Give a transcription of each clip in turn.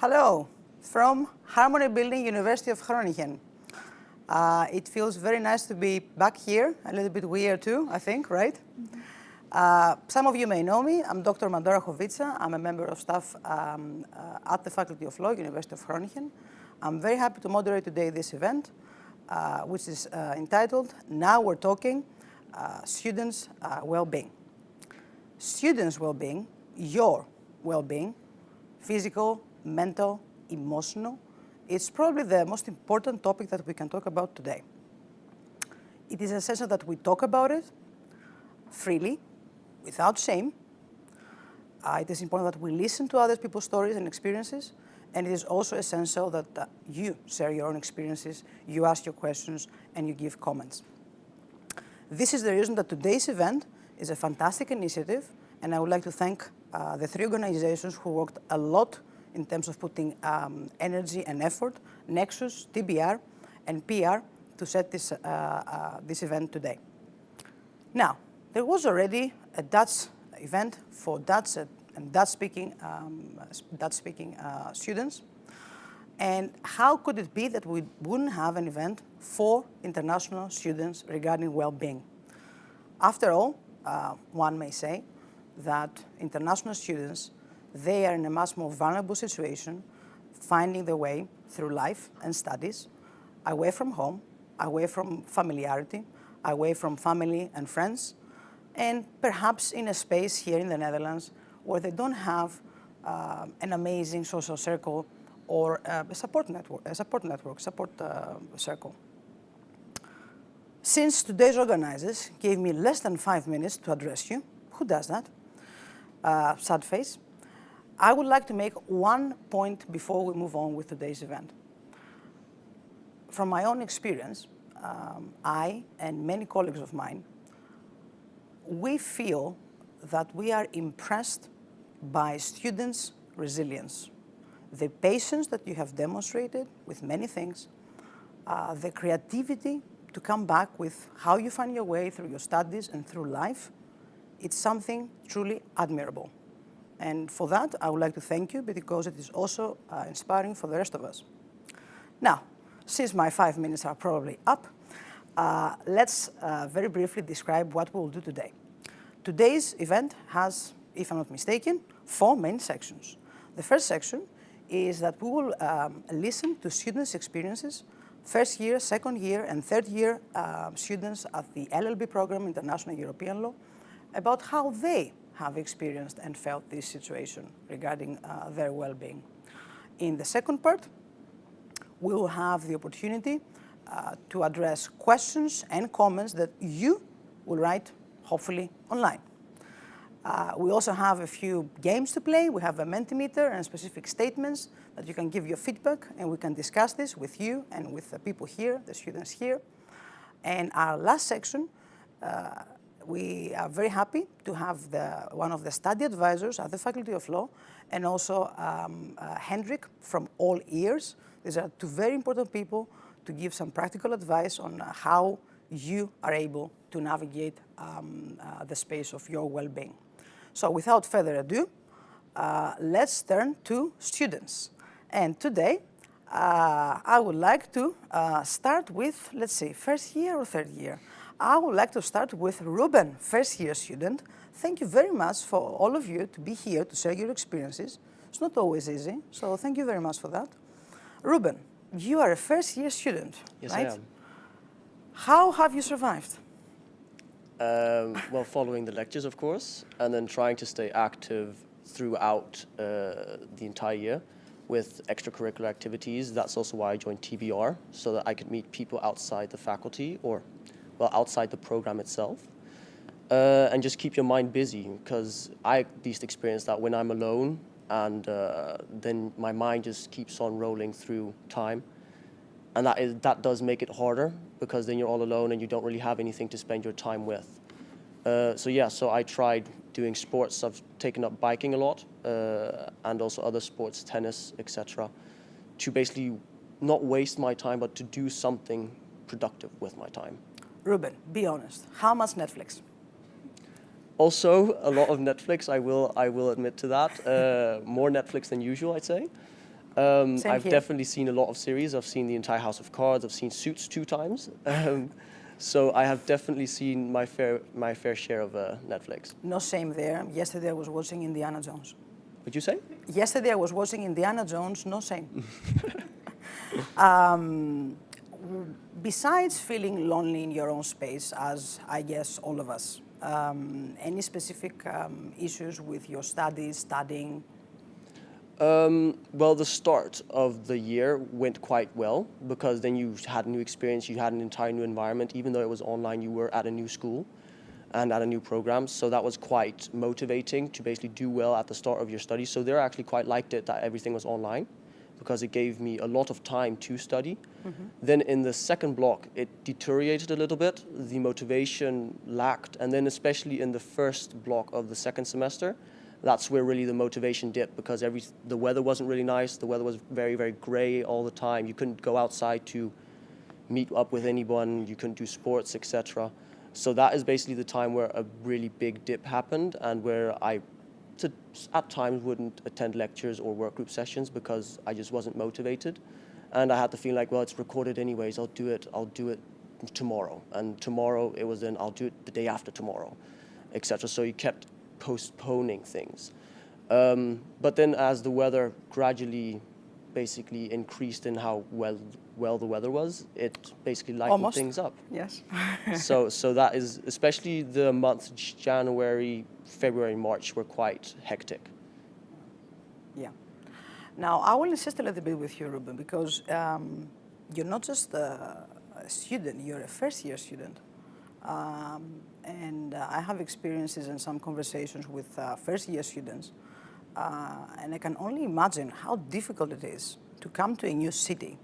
Hello, from Harmonie Building, University of Groningen. It feels very nice to be back here, a little bit weird too, I think, right? Some of you may know me. I'm Dr. Mandora Jovica. I'm a member of staff at the Faculty of Law, University of Groningen. I'm very happy to moderate today this event, which is entitled, Now We're Talking, Students' Well-Being. Students' well-being, your well-being, physical, mental, emotional, it's probably the most important topic that we can talk about today. It is essential that we talk about it freely, without shame. It is important that we listen to other people's stories and experiences, and it is also essential that you share your own experiences, you ask your questions, and you give comments. This is the reason that today's event is a fantastic initiative, and I would like to thank the three organizations who worked a lot in terms of putting energy and effort, Nexus, TBR, and PR, to set this event today. Now, there was already a Dutch event for Dutch and Dutch-speaking students. And how could it be that we wouldn't have an event for international students regarding well-being? After all, one may say that international students, they are in a much more vulnerable situation, finding their way through life and studies, away from home, away from familiarity, away from family and friends, and perhaps in a space here in the Netherlands where they don't have an amazing social circle or a support circle. Since today's organizers gave me less than 5 minutes to address you, who does that? Sad face. I would like to make one point before we move on with today's event. From my own experience, I and many colleagues of mine, we feel that we are impressed by students' resilience, the patience that you have demonstrated with many things, the creativity to come back with how you find your way through your studies and through life. It's something truly admirable. And for that, I would like to thank you because it is also inspiring for the rest of us. Now, since my 5 minutes are probably up, let's very briefly describe what we'll do today. Today's event has, if I'm not mistaken, 4 main sections. The first section is that we will listen to students' experiences, first year, second year, and third year students at the LLB program, International European Law, about how they have experienced and felt this situation regarding their well-being. In the second part, we will have the opportunity to address questions and comments that you will write, hopefully, online. We also have a few games to play. We have a Mentimeter and specific statements that you can give your feedback, and we can discuss this with you and with the people here, the students here. And our last section, we are very happy to have one of the study advisors at the Faculty of Law, and also Hendrik from All Ears. These are two very important people to give some practical advice on how you are able to navigate the space of your well-being. So without further ado, let's turn to students. And today, I would like to start with, let's see, first year or third year? I would like to start with Ruben, first year student. Thank you very much for all of you to be here to share your experiences. It's not always easy, so thank you very much for that. Ruben, you are a first year student, yes, right? I am. How have you survived? Well, following the lectures, of course, and then trying to stay active throughout the entire year with extracurricular activities. That's also why I joined TBR, so that I could meet people outside the faculty or, well, outside the program itself. And just keep your mind busy, because I at least experience that when I'm alone, and then my mind just keeps on rolling through time. And that does make it harder, because then you're all alone and you don't really have anything to spend your time with. So I tried doing sports. I've taken up biking a lot, and also other sports, tennis, etc., to basically not waste my time, but to do something productive with my time. Ruben, be honest. How much Netflix? Also, a lot of Netflix. I will admit to that. More Netflix than usual, I'd say. Same I've here. definitely seen a lot of series. I've seen the entire House of Cards. I've seen Suits 2 times. So I have definitely seen my fair share of Netflix. No shame there. Yesterday I was watching Indiana Jones. Would you say? Yesterday I was watching Indiana Jones, no shame. um, Besides feeling lonely in your own space, as I guess all of us, any specific issues with your studying? Well, the start of the year went quite well because then you had a new experience, you had an entire new environment. Even though it was online, you were at a new school and at a new program. So that was quite motivating to basically do well at the start of your studies. So they actually quite liked it that everything was online because it gave me a lot of time to study. Mm-hmm. Then in the second block, it deteriorated a little bit. The motivation lacked. And then especially in the first block of the second semester, that's where really the motivation dipped because the weather wasn't really nice. The weather was very, very gray all the time. You couldn't go outside to meet up with anyone. You couldn't do sports, etc. So that is basically the time where a really big dip happened and where I at times wouldn't attend lectures or work group sessions because I just wasn't motivated. And I had the feeling like, well, it's recorded anyways. I'll do it tomorrow. And tomorrow it was then I'll do it the day after tomorrow, etc. So you kept postponing things. But then as the weather gradually basically increased in how well the weather was, it basically lightened things up. Yes. So that is, especially the months January, February, March were quite hectic. Yeah. Now, I will insist a little bit with you, Ruben, because you're not just a student, you're a first-year student. And I have experiences and some conversations with first-year students. And I can only imagine how difficult it is to come to a new city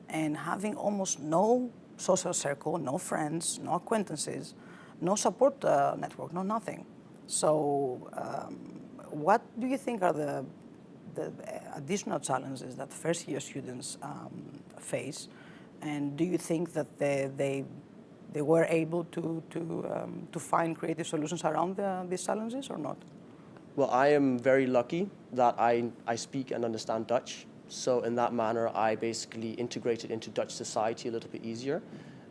and having almost no social circle, no friends, no acquaintances, no support network, no nothing. So what do you think are the additional challenges that first-year students face? And do you think that they were able to find creative solutions around these challenges or not? Well, I am very lucky that I speak and understand Dutch. So in that manner, I basically integrated into Dutch society a little bit easier.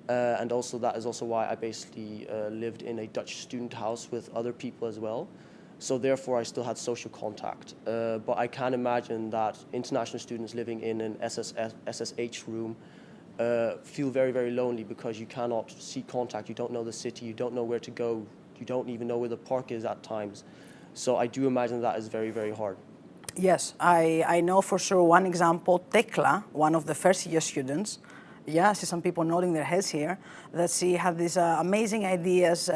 And also that is also why I basically lived in a Dutch student house with other people as well. So therefore, I still had social contact. But I can imagine that international students living in an SSH room feel very, very lonely because you cannot see contact. You don't know the city. You don't know where to go. You don't even know where the park is at times. So I do imagine that is very, very hard. Yes, I know for sure one example, Tekla, one of the first-year students. Yeah, I see some people nodding their heads here, that she had these amazing ideas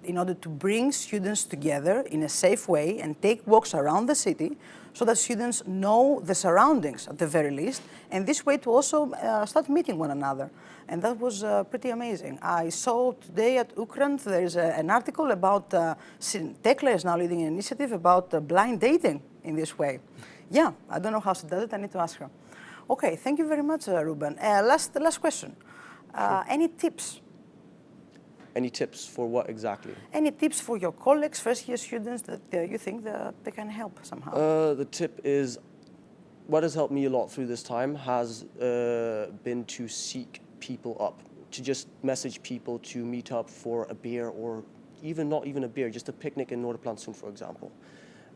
in order to bring students together in a safe way and take walks around the city so that students know the surroundings at the very least, and this way to also start meeting one another. And that was pretty amazing. I saw today at Ukraine there is an article about Tekla is now leading an initiative about blind dating in this way. Yeah, I don't know how she does it. I need to ask her. Okay, thank you very much, Ruben. Last question. Sure. Any tips? Any tips for what exactly? Any tips for your colleagues, first-year students that you think that they can help somehow? The tip is, what has helped me a lot through this time has been to seek people up, to just message people to meet up for a beer or not even a beer, just a picnic in Noorderplantsoen, for example.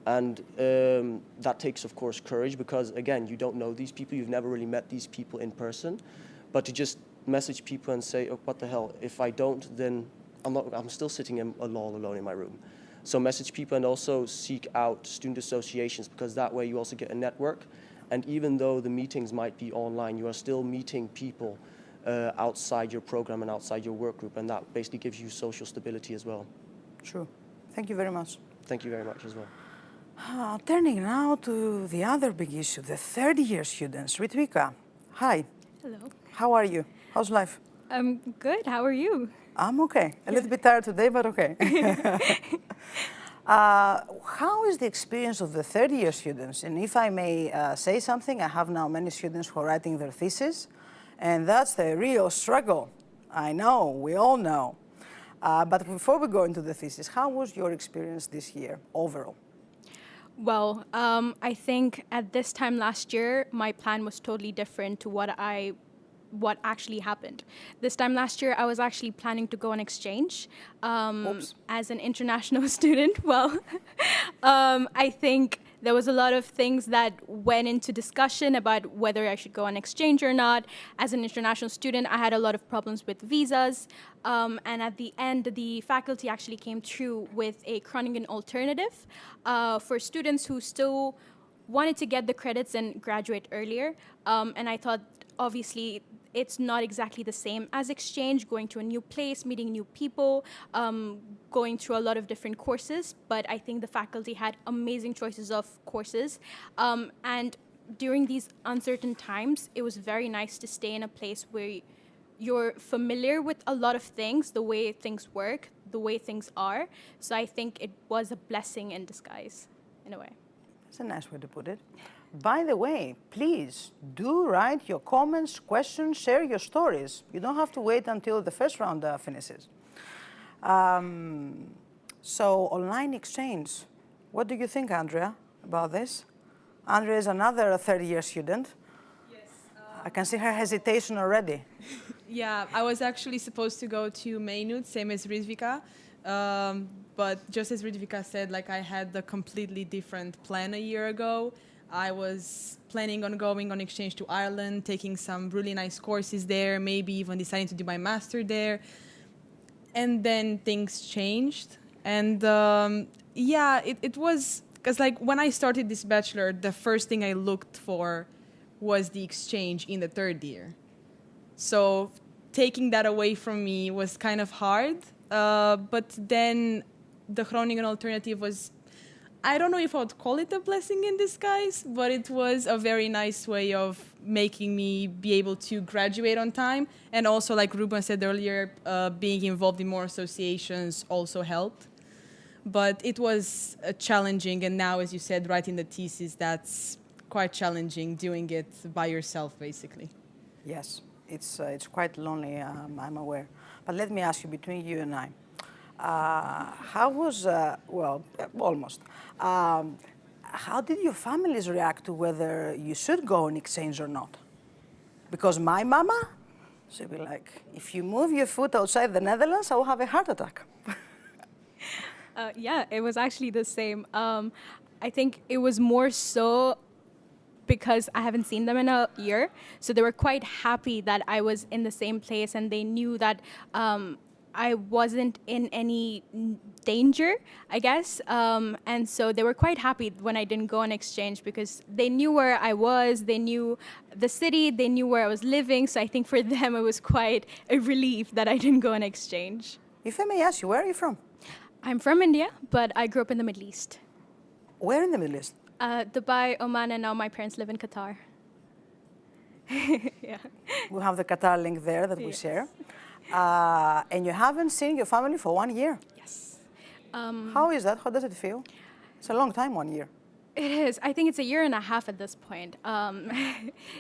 And that takes, of course, courage because, again, you don't know these people. You've never really met these people in person. But to just message people and say, oh, what the hell, if I don't, then I'm still sitting all alone in my room. So message people and also seek out student associations because that way you also get a network. And even though the meetings might be online, you are still meeting people outside your program and outside your work group. And that basically gives you social stability as well. True. Thank you very much. Thank you very much as well. Turning now to the other big issue, the third-year students. Ritwika, hi. Hello. How are you? How's life? I'm good. How are you? I'm okay. A little bit tired today, but okay. How is the experience of the third-year students? And if I may say something, I have now many students who are writing their thesis, and that's the real struggle. I know, we all know. But before we go into the thesis, how was your experience this year overall? Well, I think at this time last year, my plan was totally different to what actually happened. This time last year, I was actually planning to go on exchange Oops. as an international student. Well, I think there was a lot of things that went into discussion about whether I should go on exchange or not. As an international student, I had a lot of problems with visas. And at the end, the faculty actually came through with a Groningen alternative for students who still wanted to get the credits and graduate earlier. And I thought, obviously, it's not exactly the same as exchange, going to a new place, meeting new people, going through a lot of different courses. But I think the faculty had amazing choices of courses. And during these uncertain times, it was very nice to stay in a place where you're familiar with a lot of things, the way things work, the way things are. So I think it was a blessing in disguise, in a way. That's a nice way to put it. By the way, please do write your comments, questions, share your stories. You don't have to wait until the first round finishes. So online exchange, what do you think, Andrea, about this? Andrea is another third-year student. Yes. I can see her hesitation already. Yeah, I was actually supposed to go to Mainut, same as Rizvika. But just as Rizvika said, like I had a completely different plan a year ago. I was planning on going on exchange to Ireland, taking some really nice courses there, maybe even deciding to do my master there. And then things changed. And yeah, it was, because like when I started this bachelor, the first thing I looked for was the exchange in the third year. So taking that away from me was kind of hard. But then the Groningen alternative was, I don't know if I would call it a blessing in disguise, but it was a very nice way of making me be able to graduate on time. And also, like Ruben said earlier, being involved in more associations also helped. But it was challenging, and now, as you said, writing the thesis, that's quite challenging, doing it by yourself, basically. Yes, it's quite lonely, I'm aware. But let me ask you, between you and I, how was, well, almost, how did your families react to whether you should go on exchange or not? Because my mama, she'd be like, if you move your foot outside the Netherlands, I will have a heart attack. Yeah, it was actually the same. I think it was more so because I haven't seen them in a year. So they were quite happy that I was in the same place, and they knew that I wasn't in any danger, I guess. And so they were quite happy when I didn't go on exchange, because they knew where I was, they knew the city, they knew where I was living. So I think for them it was quite a relief that I didn't go on exchange. If I may ask you, where are you from? I'm from India, but I grew up in the Middle East. Where in the Middle East? Dubai, Oman, and now my parents live in Qatar. Yeah. We have the Qatar link there that we Yes. share. And you haven't seen your family for 1 year. Yes. How is that? How does it feel? It's a long time, 1 year. It is. I think it's a year and a half at this point.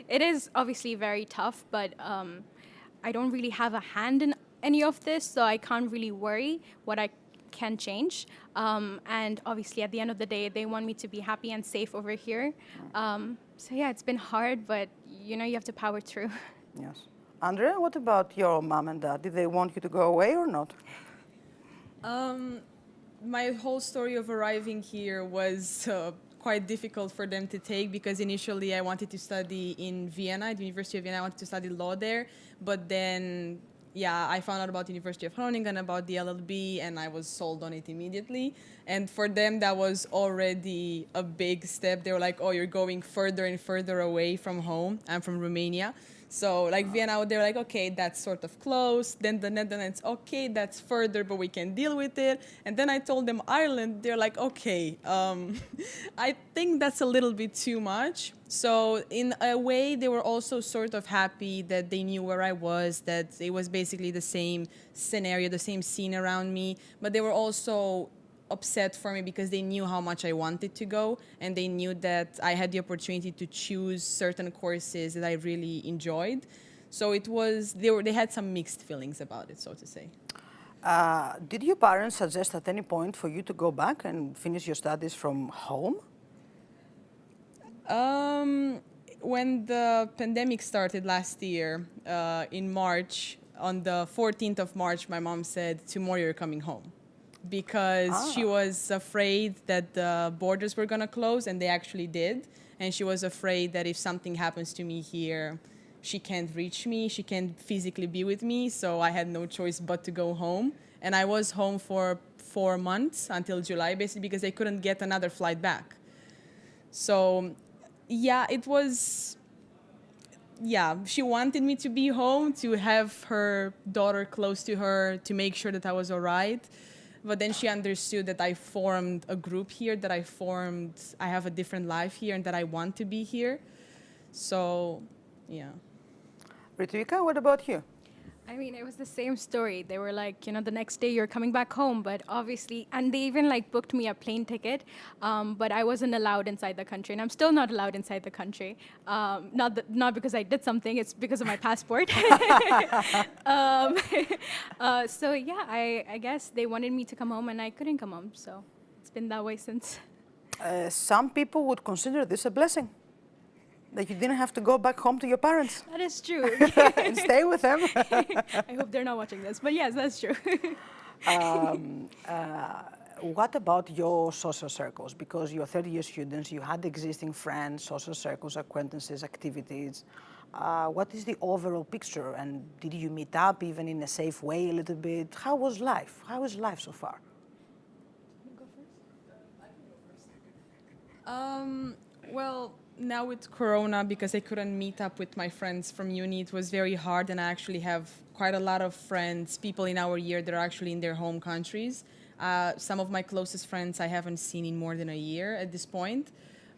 It is obviously very tough, but I don't really have a hand in any of this, so I can't really worry what I can change. And obviously, at the end of the day, they want me to be happy and safe over here. So yeah, it's been hard, but you know, you have to power through. Yes. Andrea, what about your mom and dad? Did they want you to go away or not? My whole story of arriving here was quite difficult for them to take, because initially I wanted to study in Vienna, at the University of Vienna. I wanted to study law there, but then, yeah, I found out about the University of Groningen, about the LLB, and I was sold on it immediately. And for them, that was already a big step. They were like, oh, you're going further and further away from home. I'm from Romania. So like Vienna, they were like, okay, that's sort of close. Then the Netherlands, okay, that's further, but we can deal with it. And then I told them Ireland, they're like, okay, I think that's a little bit too much. So in a way, they were also sort of happy that they knew where I was, that it was basically the same scenario, the same scene around me. But they were also upset for me because they knew how much I wanted to go, and they knew that I had the opportunity to choose certain courses that I really enjoyed. So it was, they had some mixed feelings about it, so to say. Did your parents suggest at any point for you to go back and finish your studies from home? When the pandemic started last year, in March, on the 14th of March, my mom said, tomorrow you're coming home. Because she was afraid that the borders were going to close, and they actually did. And she was afraid that if something happens to me here, she can't reach me, she can't physically be with me, so I had no choice but to go home. And I was home for 4 months until July, basically, because I couldn't get another flight back. So, yeah, it was... Yeah, she wanted me to be home, to have her daughter close to her, to make sure that I was all right. But then she understood that I formed a group here, that I have a different life here, and that I want to be here. So, yeah. Ritvika, what about you? I mean, it was the same story. They were like, the next day you're coming back home, but obviously, and they even like booked me a plane ticket, but I wasn't allowed inside the country, and I'm still not allowed inside the country. Not because I did something, it's because of my passport. So yeah, I guess they wanted me to come home, and I couldn't come home, so it's been that way since. Some people would consider this a blessing, that you didn't have to go back home to your parents That is true. and stay with them. I hope they're not watching this, but yes, that's true. What about your social circles? Because you're third-year students, you had existing friends, social circles, acquaintances, activities. What is the overall picture? And did you meet up even in a safe way a little bit? How was life? How is life so far? Well, now with Corona, because I couldn't meet up with my friends from uni, it was very hard, and I actually have quite a lot of friends, people in our year that are actually in their home countries. Some of my closest friends I haven't seen in more than a year at this point.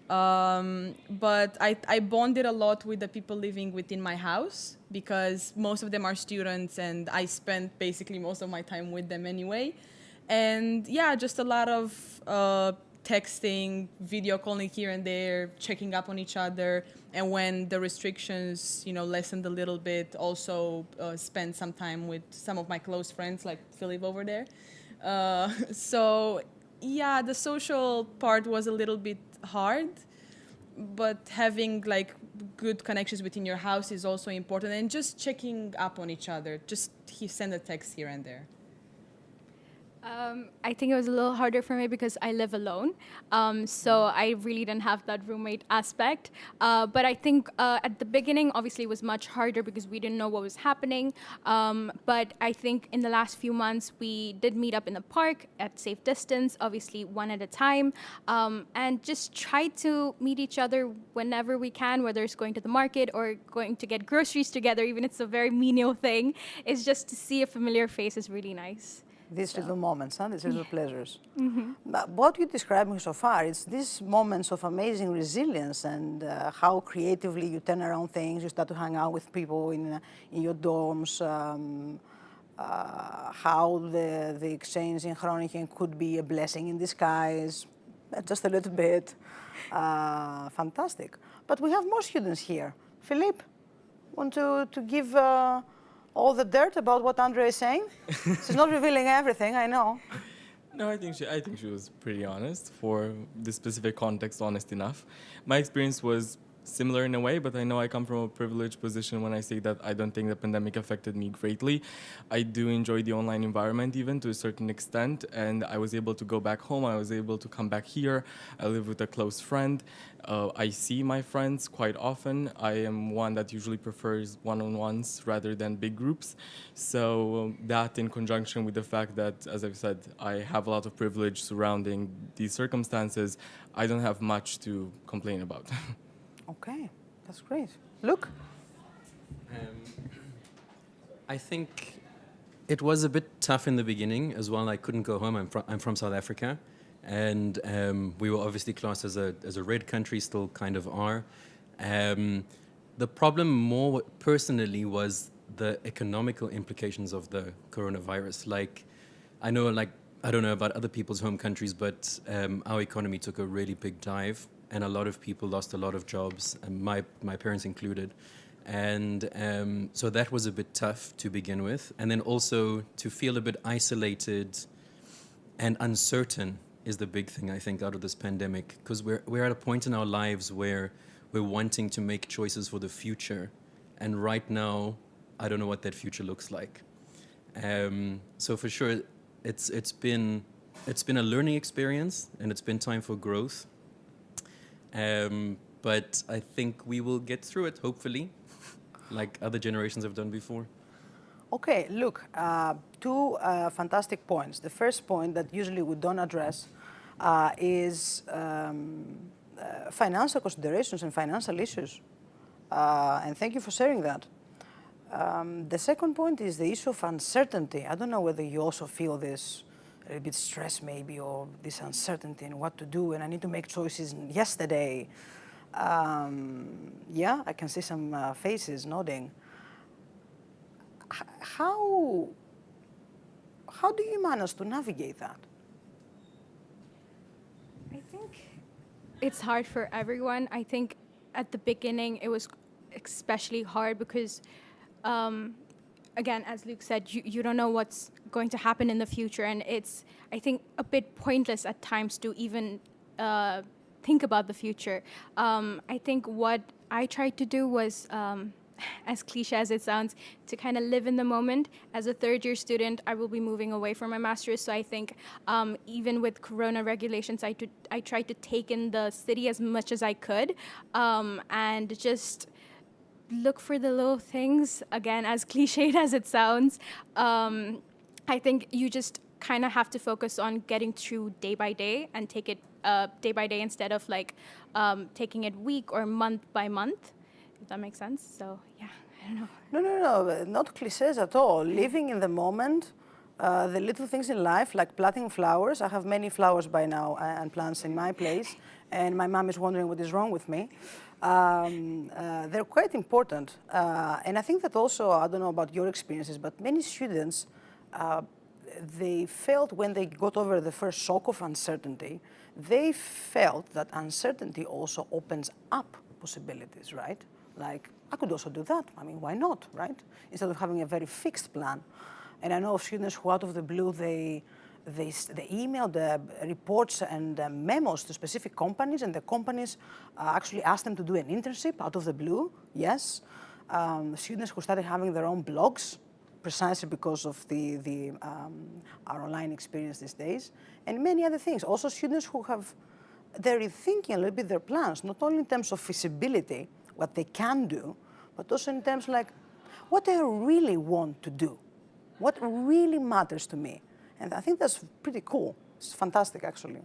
But I bonded a lot with the people living within my house, because most of them are students, and I spent basically most of my time with them anyway. And yeah, just a lot of texting, video calling here and there, checking up on each other. And when the restrictions, lessened a little bit, also spend some time with some of my close friends, like Philip over there. So yeah, the social part was a little bit hard, but having like good connections within your house is also important, and just checking up on each other. Just send a text here and there. I think it was a little harder for me because I live alone, so I really didn't have that roommate aspect. But I think at the beginning, obviously, it was much harder because we didn't know what was happening. But I think in the last few months, we did meet up in the park at safe distance, obviously one at a time, and just try to meet each other whenever we can, whether it's going to the market or going to get groceries together, even if it's a very menial thing. It's just to see a familiar face is really nice. These little moments, these little pleasures. But what you described me so far, it's these moments of amazing resilience, and how creatively you turn around things, you start to hang out with people in your dorms, how the exchange in Harmonie could be a blessing in disguise, just a little bit. Fantastic. But we have more students here. Philippe, want to give all the dirt about what Andrea is saying? She's not revealing everything, I know. No, I think she was pretty honest for this specific context, honest enough. My experience was similar in a way, but I know I come from a privileged position when I say that I don't think the pandemic affected me greatly. I do enjoy the online environment even to a certain extent, and I was able to go back home. I was able to come back here. I live with a close friend. I see my friends quite often. I am one that usually prefers one-on-ones rather than big groups. So that in conjunction with the fact that, as I've said, I have a lot of privilege surrounding these circumstances, I don't have much to complain about. Okay, that's great. Luke? I think it was a bit tough in the beginning as well. I couldn't go home. I'm from South Africa, and we were obviously classed as a red country, still kind of are. The problem more personally was the economical implications of the coronavirus. I don't know about other people's home countries, but our economy took a really big dive, and a lot of people lost a lot of jobs, and my parents included. And so that was a bit tough to begin with. And then also to feel a bit isolated and uncertain is the big thing, I think, out of this pandemic, because we're at a point in our lives where we're wanting to make choices for the future, and right now, I don't know what that future looks like. So for sure, it's been a learning experience, and it's been time for growth. But I think we will get through it, hopefully, like other generations have done before. Okay, look, two fantastic points. The first point that usually we don't address is financial considerations and financial issues. And thank you for sharing that. The second point is the issue of uncertainty. I don't know whether you also feel this a little bit stress maybe, or this uncertainty in what to do, and I need to make choices yesterday. Yeah, I can see some faces nodding. How do you manage to navigate that? I think it's hard for everyone. I think at the beginning it was especially hard because, again, as Luke said, you don't know what's going to happen in the future, and it's, I think, a bit pointless at times to even think about the future. I think what I tried to do was, as cliche as it sounds, to kind of live in the moment. As a third-year student, I will be moving away from my master's, so I think even with Corona regulations, I tried to take in the city as much as I could, and just look for the little things, again, as cliched as it sounds. I think you just kind of have to focus on getting through day by day and take it day by day instead of like taking it week or month by month. If that makes sense. So yeah, I don't know. No, not cliches at all. Living in the moment, the little things in life, like planting flowers. I have many flowers by now and plants in my place, and my mom is wondering what is wrong with me. They're quite important. And I think that also, I don't know about your experiences, but many students, they felt when they got over the first shock of uncertainty, they felt that uncertainty also opens up possibilities, right? Like, I could also do that. I mean, why not, right? Instead of having a very fixed plan. And I know of students who, out of the blue, they emailed reports and memos to specific companies, and the companies actually asked them to do an internship out of the blue, yes. Students who started having their own blogs, precisely because of our online experience these days, and many other things. Also, students who they're rethinking a little bit their plans, not only in terms of feasibility, what they can do, but also in terms like what I really want to do, what really matters to me. And I think that's pretty cool. It's fantastic, actually.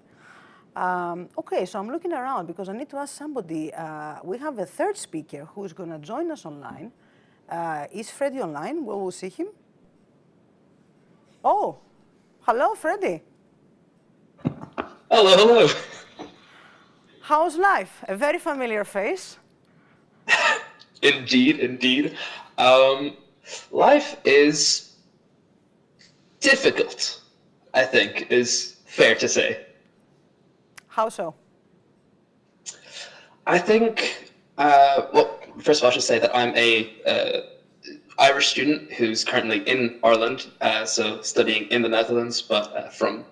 Okay, so I'm looking around because I need to ask somebody. We have a third speaker who is going to join us online. Is Freddie online? Will we see him? Oh, hello, Freddie. Hello, hello. How's life? A very familiar face. Indeed, indeed. Life is difficult, I think, is fair to say. How so? I think, well, first of all, I should say that I'm a Irish student who's currently in Ireland, so studying in the Netherlands, but from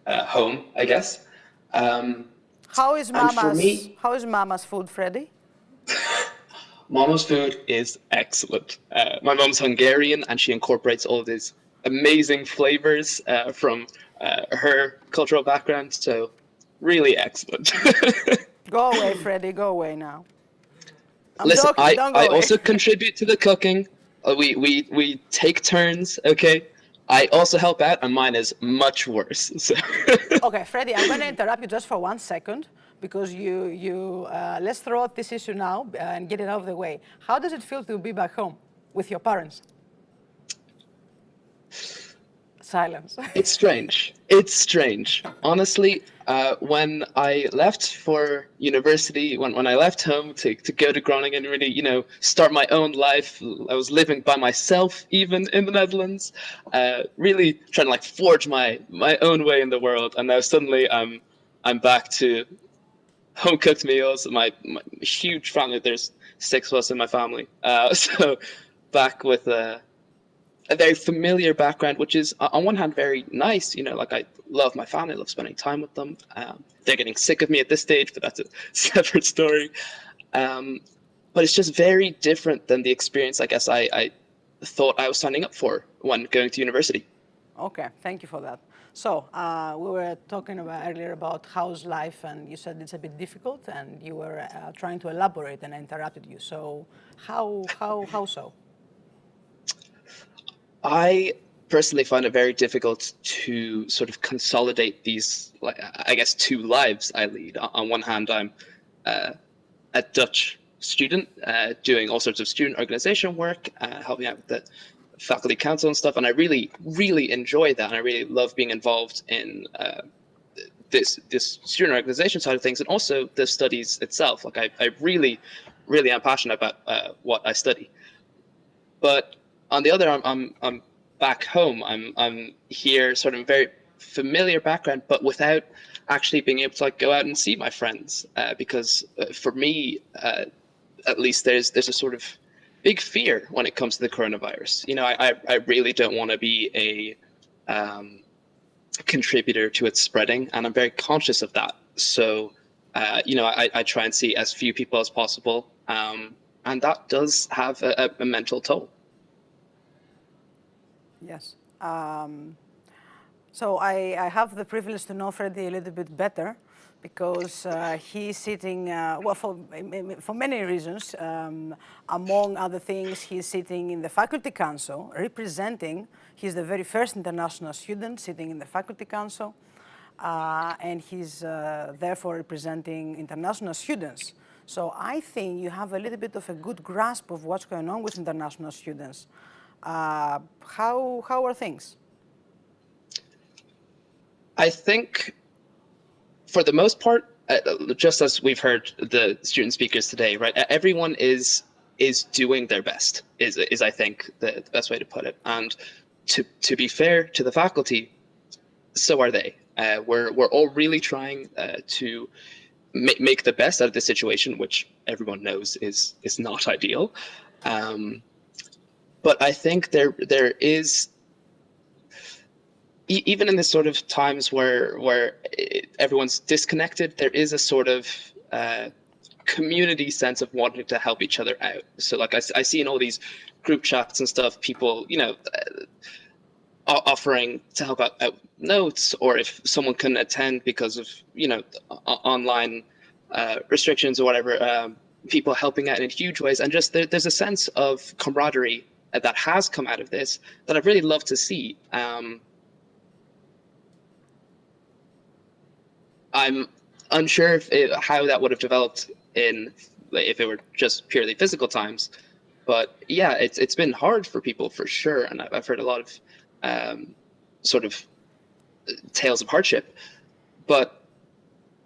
home, I guess. How is Mama's food, Freddie? Mama's food is excellent. My mom's Hungarian, and she incorporates all of these amazing flavors from her cultural background, so really excellent. Go away, Freddie, go away now. Listen, I also contribute to the cooking. We take turns, okay? I also help out, and mine is much worse. So. Okay, Freddie, I'm going to interrupt you just for 1 second, because let's throw out this issue now and get it out of the way. How does it feel to be back home with your parents? Silence. It's strange. It's strange. Honestly, when I left for university, when I left home to go to Groningen and really, start my own life, I was living by myself even in the Netherlands, really trying to forge my own way in the world. And now suddenly I'm back to home cooked meals. My huge family. There's 6 of us in my family. So back with a very familiar background, which is on one hand very nice. You know, like I love my family, I love spending time with them. They're getting sick of me at this stage, but that's a separate story. But it's just very different than the experience I guess I thought I was signing up for when going to university. Okay, thank you for that. So we were talking about earlier about house life, and you said it's a bit difficult, and you were trying to elaborate, and I interrupted you. So how so? I personally find it very difficult to sort of consolidate these, like, I guess, two lives I lead. On one hand, I'm a Dutch student doing all sorts of student organization work, helping out with the faculty council and stuff, and I really, really enjoy that, and I really love being involved in this student organization side of things, and also the studies itself. Like I really, really am passionate about what I study. But on the other, I'm back home. I'm here, sort of very familiar background, but without actually being able to like go out and see my friends, because for me, at least, there's a sort of big fear when it comes to the coronavirus. You know, I really don't want to be a contributor to its spreading, and I'm very conscious of that. So, you know, I try and see as few people as possible, and that does have a mental toll. Yes. So I have the privilege to know Freddie a little bit better because he's sitting, well, for many reasons. Among other things, he's sitting in the faculty council representing, he's the very first international student sitting in the faculty council, and he's therefore representing international students. So I think you have a little bit of a good grasp of what's going on with international students. How are things? I think, for the most part, just as we've heard the student speakers today, right? Everyone is doing their best. Is I think the best way to put it. And to be fair to the faculty, so are they. We're all really trying to make the best out of the situation, which everyone knows is not ideal. But I think there is, even in this sort of times where everyone's disconnected, there is a sort of community sense of wanting to help each other out. So like I see in all these group chats and stuff, people, you know, offering to help out notes, or if someone couldn't attend because of, you know, online restrictions or whatever, people helping out in huge ways. And just there's a sense of camaraderie that has come out of this that I'd really love to see. I'm unsure how that would have developed if it were just purely physical times, but yeah, it's been hard for people for sure, and I've heard a lot of sort of tales of hardship. But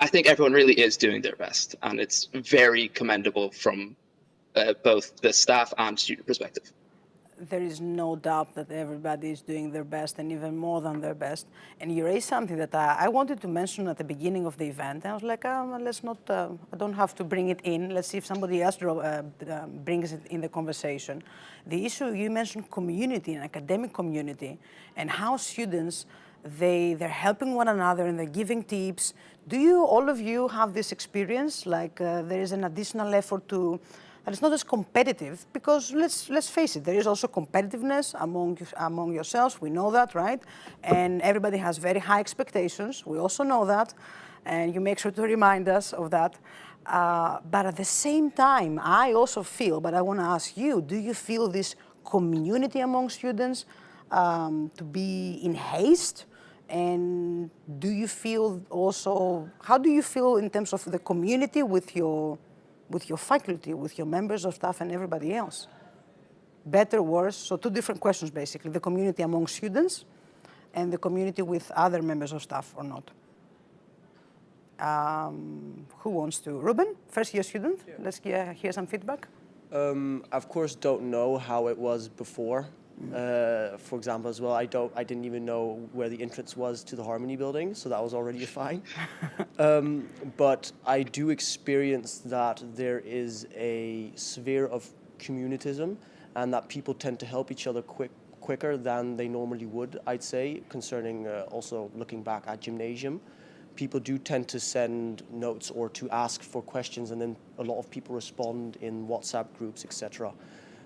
I think everyone really is doing their best, and it's very commendable from both the staff and student perspective. There is no doubt that everybody is doing their best, and even more than their best. And you raised something that I wanted to mention at the beginning of the event. I was like, let's not, I don't have to bring it in. Let's see if somebody else brings it in the conversation. The issue, you mentioned community and academic community, and how students, they're helping one another and they're giving tips. Do you, all of you, have this experience? Like there is an additional effort to, and it's not as competitive, because let's face it, there is also competitiveness among yourselves. We know that, right? And everybody has very high expectations. We also know that, and you make sure to remind us of that. But at the same time, I also feel, but I want to ask you, do you feel this community among students to be in haste? And do you feel also, how do you feel in terms of the community with your faculty, with your members of staff and everybody else? Better, worse? So two different questions, basically. The community among students and the community with other members of staff or not. Who wants to? Ruben, first year student. Yeah. Let's hear some feedback. Of course, don't know how it was before. For example, as well, I didn't even know where the entrance was to the Harmonie building, so that was already fine. But I do experience that there is a sphere of communitism, and that people tend to help each other quicker than they normally would, I'd say, concerning also looking back at gymnasium. People do tend to send notes or to ask for questions, and then a lot of people respond in WhatsApp groups, etc.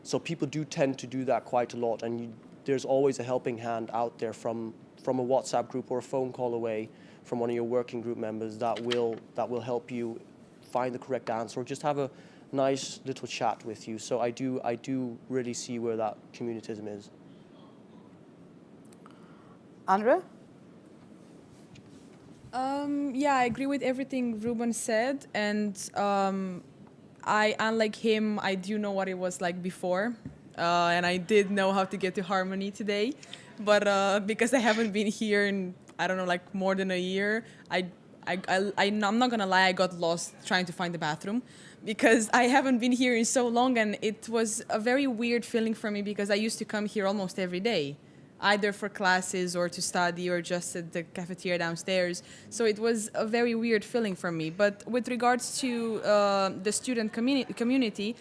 So people do tend to do that quite a lot, and there's always a helping hand out there from a WhatsApp group or a phone call away from one of your working group members that will help you find the correct answer or just have a nice little chat with you. So I do really see where that communitism is. Andrea? Yeah, I agree with everything Ruben said, and unlike him, I do know what it was like before, and I did know how to get to Harmonie today, but because I haven't been here in, I don't know, like more than a year, I'm not gonna lie, I got lost trying to find the bathroom because I haven't been here in so long, and it was a very weird feeling for me because I used to come here almost every day, either for classes or to study or just at the cafeteria downstairs. So it was a very weird feeling for me. But with regards to the student community,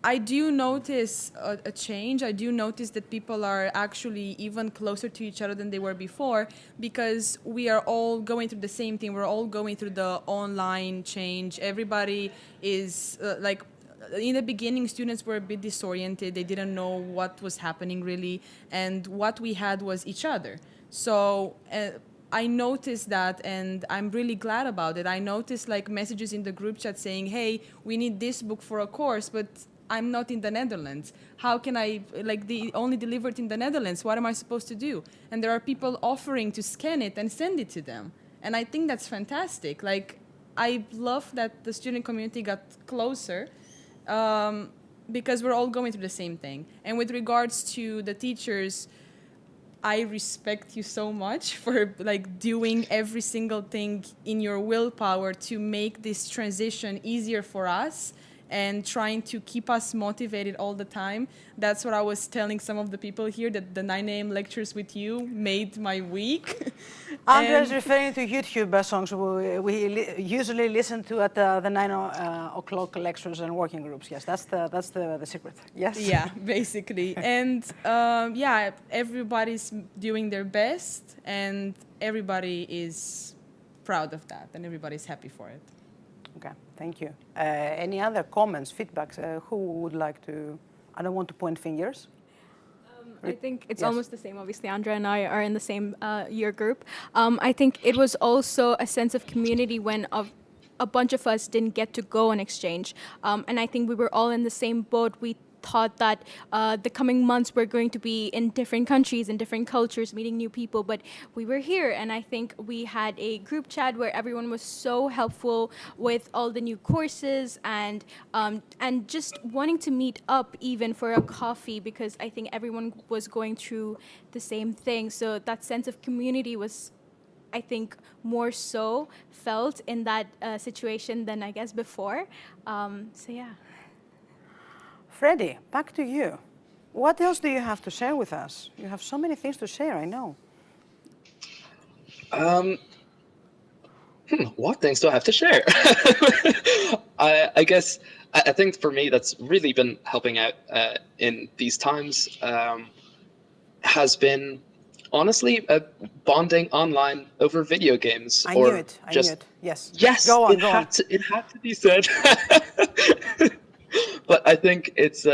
I do notice a change. I do notice that people are actually even closer to each other than they were before because we are all going through the same thing. We're all going through the online change. Everybody is in the beginning, students were a bit disoriented. They didn't know what was happening really, and what we had was each other. So I noticed that, and I'm really glad about it. I noticed like messages in the group chat saying, hey, we need this book for a course, but I'm not in the Netherlands. How can I, they only deliver it in the Netherlands. What am I supposed to do? And there are people offering to scan it and send it to them. And I think that's fantastic. Like, I love that the student community got closer because we're all going through the same thing. And with regards to the teachers, I respect you so much for like doing every single thing in your willpower to make this transition easier for us and trying to keep us motivated all the time. That's what I was telling some of the people here, that the 9 a.m. lectures with you made my week. Andrea is referring to YouTube songs we usually listen to at the 9 o'clock lectures and working groups. Yes, that's the secret. Yes. Yeah, basically. And yeah, everybody's doing their best, and everybody is proud of that, and everybody's happy for it. Okay, thank you. Any other comments, feedbacks? Who would like to? I don't want to point fingers. I think it's Yes. almost the same. Obviously, Andrea and I are in the same year group. I think it was also a sense of community when a bunch of us didn't get to go on exchange. And I think we were all in the same boat. We thought that the coming months were going to be in different countries and different cultures, meeting new people, but we were here, and I think we had a group chat where everyone was so helpful with all the new courses and just wanting to meet up even for a coffee, because I think everyone was going through the same thing. So that sense of community was, I think, more so felt in that situation than I guess before. So yeah. Freddie, back to you. What else do you have to share with us? You have so many things to share, I know. What things do I have to share? I guess I think for me that's really been helping out in these times has been honestly bonding online over video games. I knew it. Yes. Yes. Go on. It had to be said. But I think it's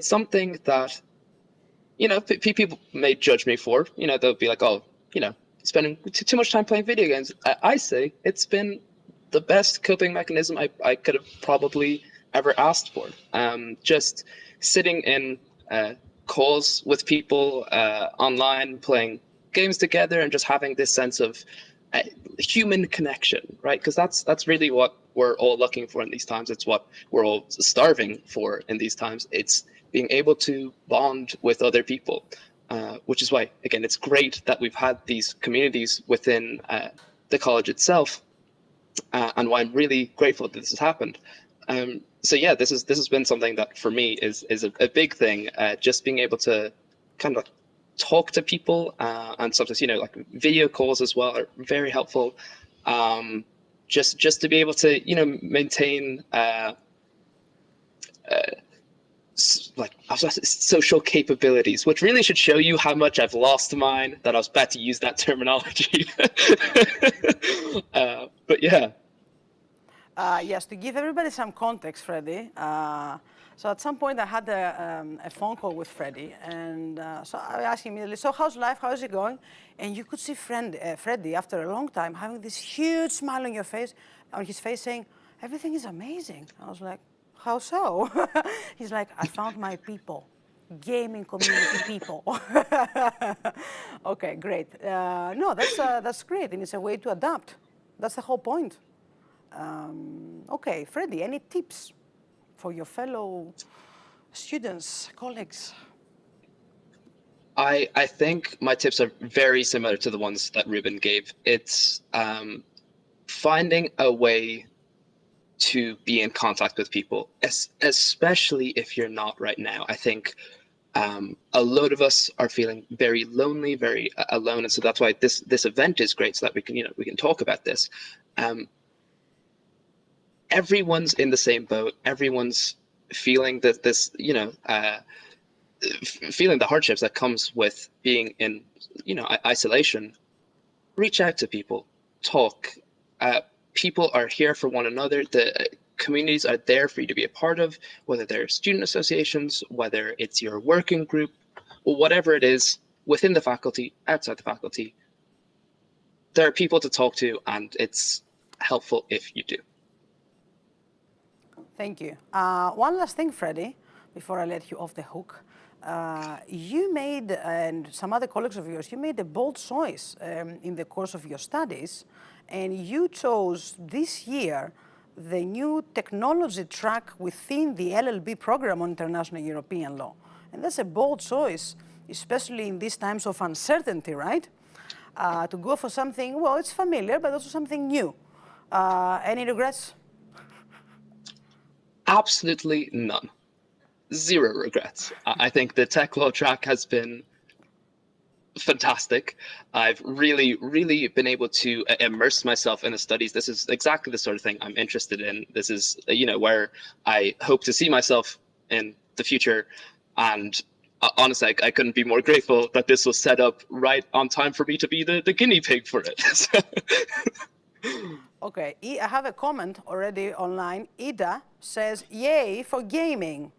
something that, you know, people may judge me for. You know, they'll be like, oh, you know, spending too much time playing video games. I say it's been the best coping mechanism I could have probably ever asked for. Just sitting in calls with people online, playing games together, and just having this sense of human connection, right? Because that's really what we're all looking for in these times. It's what we're all starving for in these times. It's being able to bond with other people, which is why, again, it's great that we've had these communities within the college itself, and why I'm really grateful that this has happened. So yeah, this has been something that for me is a big thing. Just being able to kind of talk to people, and sometimes, you know, like video calls as well are very helpful. Just to be able to, you know, maintain social capabilities, which really should show you how much I've lost mine, that I was about to use that terminology. But yeah. Yes, to give everybody some context, Freddie. So at some point I had a phone call with Freddie, and so I asked him immediately, so how's life, how's it going? And you could see Freddie, after a long time, having this huge smile on his face saying, everything is amazing. I was like, how so? He's like, I found my people, gaming community people. Okay, great. No, that's great, and it's a way to adapt. That's the whole point. Okay, Freddie, any tips for your fellow students, colleagues? I think my tips are very similar to the ones that Ruben gave. It's finding a way to be in contact with people, especially if you're not right now. I think a lot of us are feeling very lonely, very alone, and so that's why this event is great, so that we can talk about this. Everyone's in the same boat. Everyone's feeling feeling the hardships that comes with being in, isolation. Reach out to people, talk. People are here for one another. The communities are there for you to be a part of, whether they're student associations, whether it's your working group, or whatever it is, within the faculty, outside the faculty. There are people to talk to, and it's helpful if you do. Thank you. One last thing, Freddie, before I let you off the hook. You made, and some other colleagues of yours, you made a bold choice in the course of your studies, and you chose this year the new technology track within the LLB program on International European Law. And that's a bold choice, especially in these times of uncertainty, right? To go for something, well, it's familiar, but also something new. Any regrets? Absolutely none. Zero regrets. I think the tech law track has been fantastic. I've really, really been able to immerse myself in the studies. This is exactly the sort of thing I'm interested in. This is, where I hope to see myself in the future. And honestly, I couldn't be more grateful that this was set up right on time for me to be the guinea pig for it. Okay, I have a comment already online. Ida says, yay for gaming.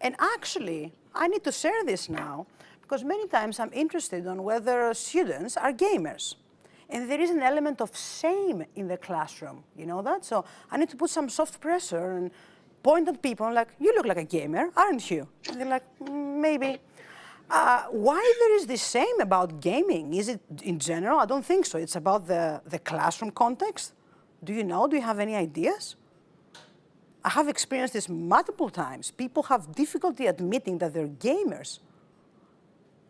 And actually, I need to share this now, because many times I'm interested on whether students are gamers. And there is an element of shame in the classroom, you know that? So I need to put some soft pressure and point at people and like, you look like a gamer, aren't you? And they're like, maybe. Why there is this shame about gaming? Is it in general? I don't think so. It's about the classroom context. Do you know? Do you have any ideas? I have experienced this multiple times. People have difficulty admitting that they're gamers.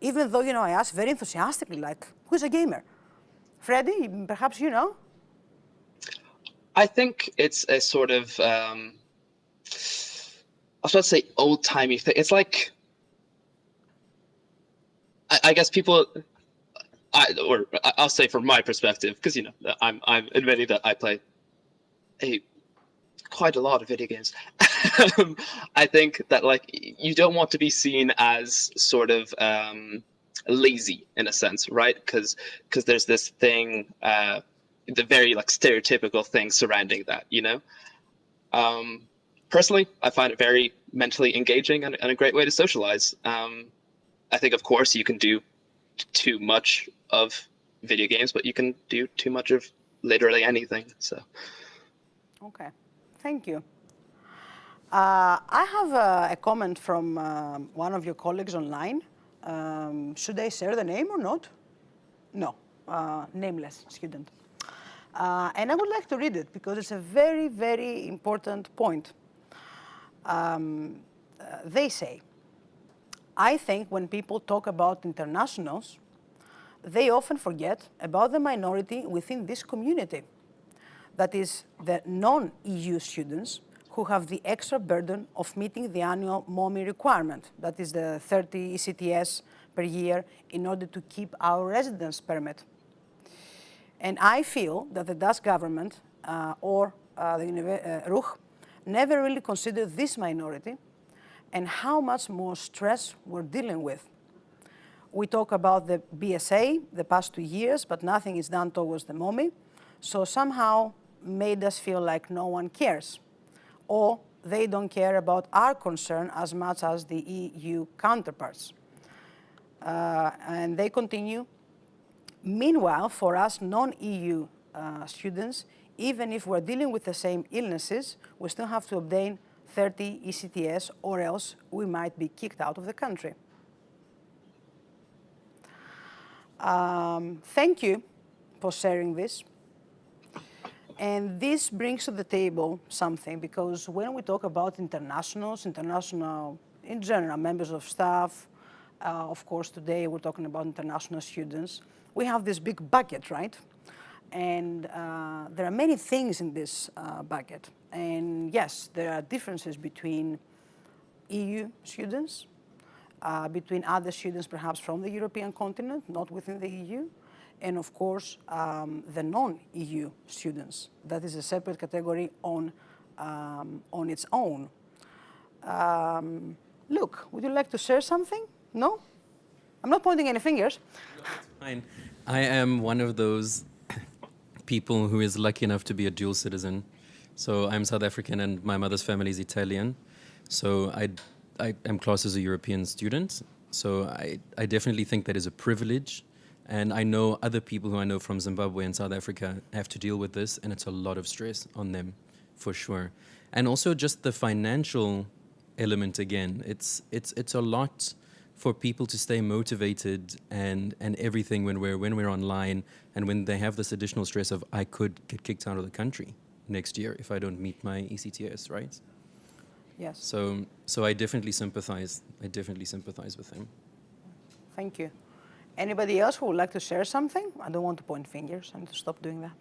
Even though, I ask very enthusiastically, like, who's a gamer? Freddie, perhaps you know? I think it's a sort of, I was about to say old-timey thing. It's like, I guess people, I'll say from my perspective, because, I'm admitting that I play quite a lot of video games. I think that you don't want to be seen as sort of lazy in a sense, right? Because there's this thing, the very stereotypical thing surrounding that, Personally, I find it very mentally engaging and a great way to socialize. I think, of course, you can do too much of video games, but you can do too much of literally anything. So. Okay. Thank you. I have a comment from one of your colleagues online. Should I share the name or not? No, nameless student. And I would like to read it because it's a very, very important point. They say, I think when people talk about internationals, they often forget about the minority within this community. That is the non-EU students who have the extra burden of meeting the annual MOMI requirement, that is the 30 ECTS per year, in order to keep our residence permit. And I feel that the Dutch government or the RUG never really considered this minority, and how much more stress we're dealing with. We talk about the BSA the past 2 years, but nothing is done towards the MOMI, so somehow made us feel like no one cares, or they don't care about our concern as much as the EU counterparts. And they continue. Meanwhile, for us non-EU students, even if we're dealing with the same illnesses, we still have to obtain 30 ECTS, or else we might be kicked out of the country. Thank you for sharing this. And this brings to the table something, because when we talk about internationals, international in general, members of staff, of course today we're talking about international students, we have this big bucket, right? And there are many things in this bucket. And yes, there are differences between EU students, between other students perhaps from the European continent, not within the EU, and of course the non-EU students. That is a separate category on its own. Luke, would you like to share something? No? I'm not pointing any fingers. No, it's fine. I am one of those people who is lucky enough to be a dual citizen. So I'm South African and my mother's family is Italian. So I am classed as a European student. So I definitely think that is a privilege. And I know other people who I know from Zimbabwe and South Africa have to deal with this, and it's a lot of stress on them, for sure. And also just the financial element again. It's a lot for people to stay motivated and everything when we're online, and when they have this additional stress of I could get kicked out of the country next year if I don't meet my ECTS, right? Yes. So I definitely sympathize. I definitely sympathize with them. Thank you. Anybody else who would like to share something? I don't want to point fingers. I need to stop doing that.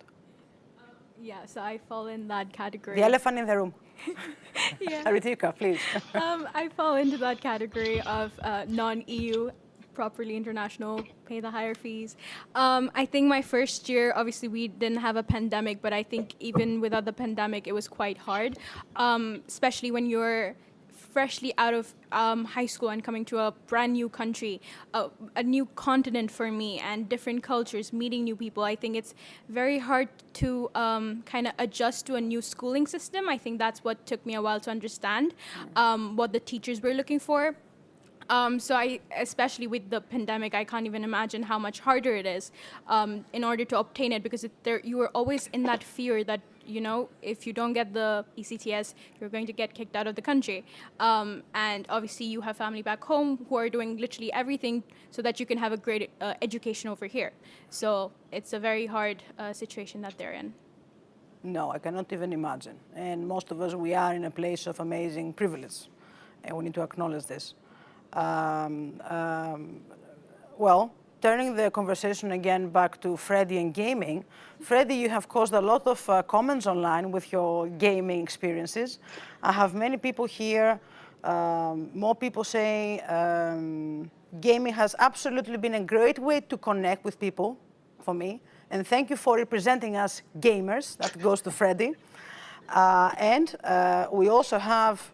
Yeah, so I fall in that category. The elephant in the room. Yeah. Ritika, please. I fall into that category of non-EU, properly international, pay the higher fees. I think my first year, obviously we didn't have a pandemic, but I think even without the pandemic, it was quite hard, especially when you're freshly out of high school and coming to a brand new country, a new continent for me, and different cultures, meeting new people. I think it's very hard to kind of adjust to a new schooling system. I think that's what took me a while to understand what the teachers were looking for. So especially with the pandemic, I can't even imagine how much harder it is in order to obtain it, because you were always in that fear that, you know, if you don't get the ECTS, you're going to get kicked out of the country. And obviously you have family back home who are doing literally everything so that you can have a great education over here. So it's a very hard situation that they're in. No, I cannot even imagine. And most of us, we are in a place of amazing privilege, and we need to acknowledge this. Well, turning the conversation again back to Freddie and gaming. Freddie, you have caused a lot of comments online with your gaming experiences. I have many people here, more people say gaming has absolutely been a great way to connect with people for me. And thank you for representing us gamers. That goes to Freddie. And we also have,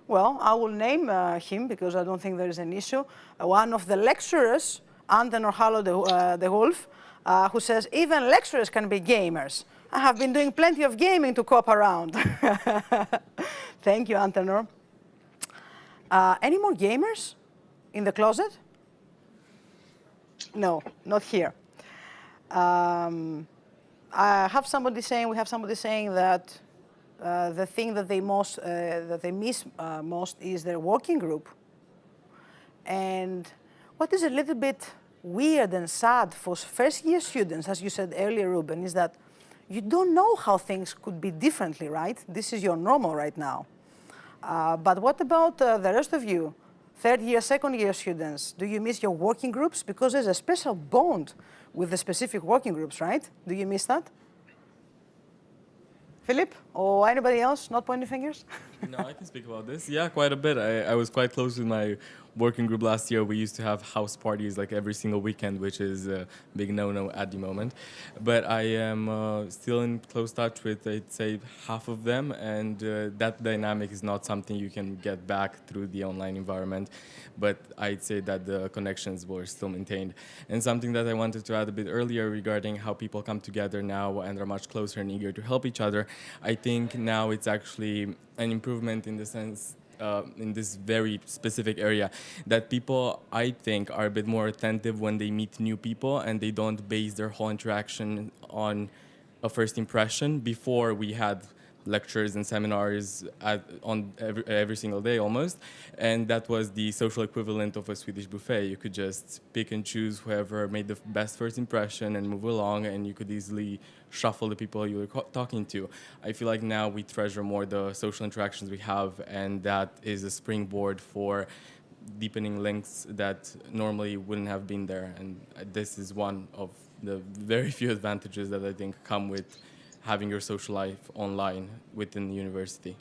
well, I will name him because I don't think there is an issue. One of the lecturers, Anton Orhalo de Wolf, who says even lecturers can be gamers. I have been doing plenty of gaming to cope around. Thank you, Antenor. Any more gamers in the closet? No, not here. I have somebody saying, we have somebody saying that the thing that they miss most is their working group. And what is a little bit weird and sad for first-year students, as you said earlier, Ruben, is that you don't know how things could be differently, right? This is your normal right now. But what about the rest of you, third-year, second-year students? Do you miss your working groups? Because there's a special bond with the specific working groups, right? Do you miss that? Philip, or anybody else? Not pointing fingers? No, I can speak about this. Yeah, quite a bit. I was quite close with my working group last year, we used to have house parties like every single weekend, which is a big no-no at the moment. But I am still in close touch with, I'd say, half of them, and that dynamic is not something you can get back through the online environment. But I'd say that the connections were still maintained. And something that I wanted to add a bit earlier regarding how people come together now and are much closer and eager to help each other, I think now it's actually an improvement in the sense in this very specific area, that people, I think, are a bit more attentive when they meet new people and they don't base their whole interaction on a first impression. Before, we had lectures and seminars on every single day almost, and that was the social equivalent of a Swedish buffet. You could just pick and choose whoever made the best first impression and move along, and you could easily shuffle the people you were talking to. I feel like now we treasure more the social interactions we have, and that is a springboard for deepening links that normally wouldn't have been there. And this is one of the very few advantages that I think come with having your social life online within the university.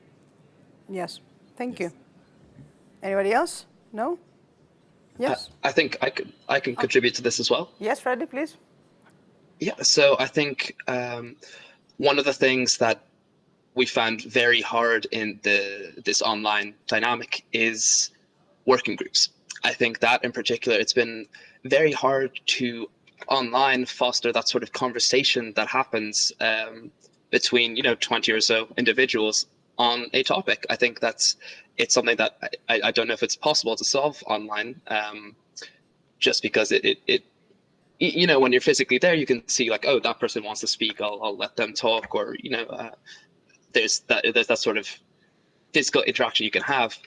Yes, thank you. Anybody else? No? Yes? I think I can contribute to this as well. Yes, Freddie, please. Yeah, so I think one of the things that we found very hard in this online dynamic is working groups. I think that in particular, it's been very hard to online foster that sort of conversation that happens between 20 or so individuals on a topic. I think it's something that I don't know if it's possible to solve online, just because it when you're physically there, you can see like, oh, that person wants to speak, I'll let them talk, or there's that sort of physical interaction you can have.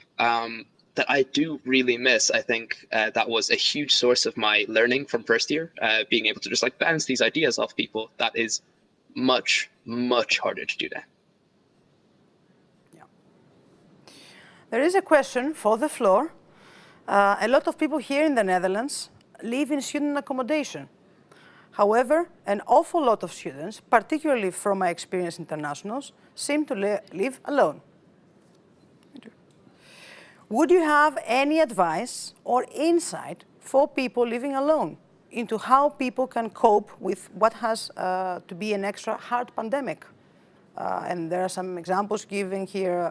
That I do really miss. I think that was a huge source of my learning from first year, being able to just like bounce these ideas off people. That is much, much harder to do now. Yeah. There is a question for the floor. A lot of people here in the Netherlands live in student accommodation. However, an awful lot of students, particularly from my experience internationals, seem to live alone. Would you have any advice or insight for people living alone into how people can cope with what has to be an extra hard pandemic? And there are some examples given here,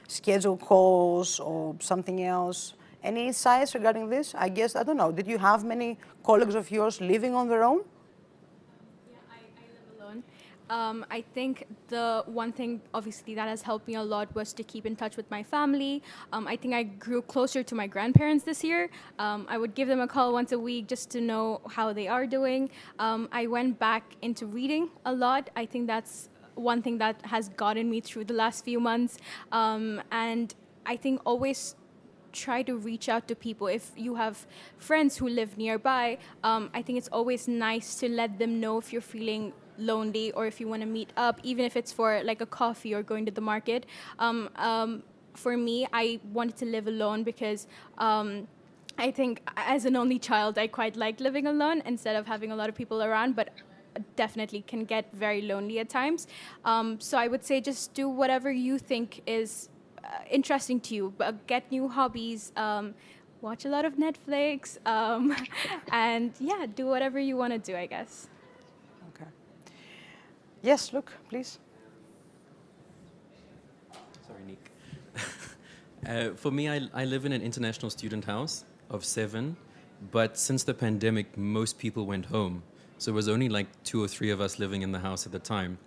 scheduled calls or something else. Any insights regarding this? I guess, I don't know, did you have many colleagues of yours living on their own? Yeah, I live alone. I think the one thing, obviously, that has helped me a lot was to keep in touch with my family. I think I grew closer to my grandparents this year. I would give them a call once a week just to know how they are doing. I went back into reading a lot. I think that's one thing that has gotten me through the last few months. And I think always try to reach out to people. If you have friends who live nearby, I think it's always nice to let them know if you're feeling lonely or if you want to meet up, even if it's for like a coffee or going to the market. For me, I wanted to live alone because I think as an only child, I quite like living alone instead of having a lot of people around, but definitely can get very lonely at times. So I would say just do whatever you think is interesting to you, get new hobbies, watch a lot of Netflix, and yeah, do whatever you want to do, I guess. Okay. Yes, look, please. Sorry, Nick. For me, I live in an international student house of 7, but since the pandemic, most people went home. So it was only like 2 or 3 of us living in the house at the time.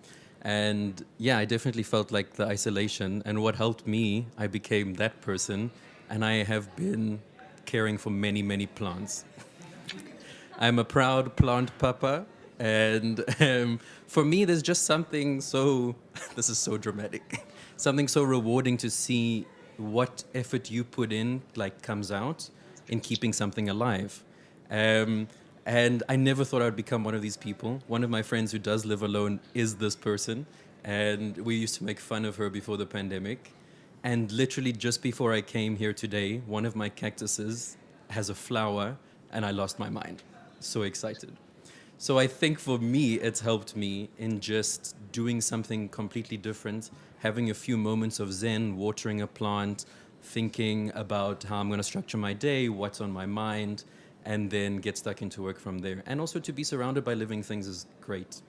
And yeah, I definitely felt like the isolation. And what helped me, I became that person. And I have been caring for many, many plants. I'm a proud plant papa. And for me, there's just something so, this is so dramatic, something so rewarding to see what effort you put in, like, comes out in keeping something alive. And I never thought I would become one of these people. One of my friends who does live alone is this person. And we used to make fun of her before the pandemic. And literally just before I came here today, one of my cactuses has a flower and I lost my mind. So excited. So I think for me, it's helped me in just doing something completely different, having a few moments of zen, watering a plant, thinking about how I'm going to structure my day, what's on my mind, and then get stuck into work from there. And also to be surrounded by living things is great.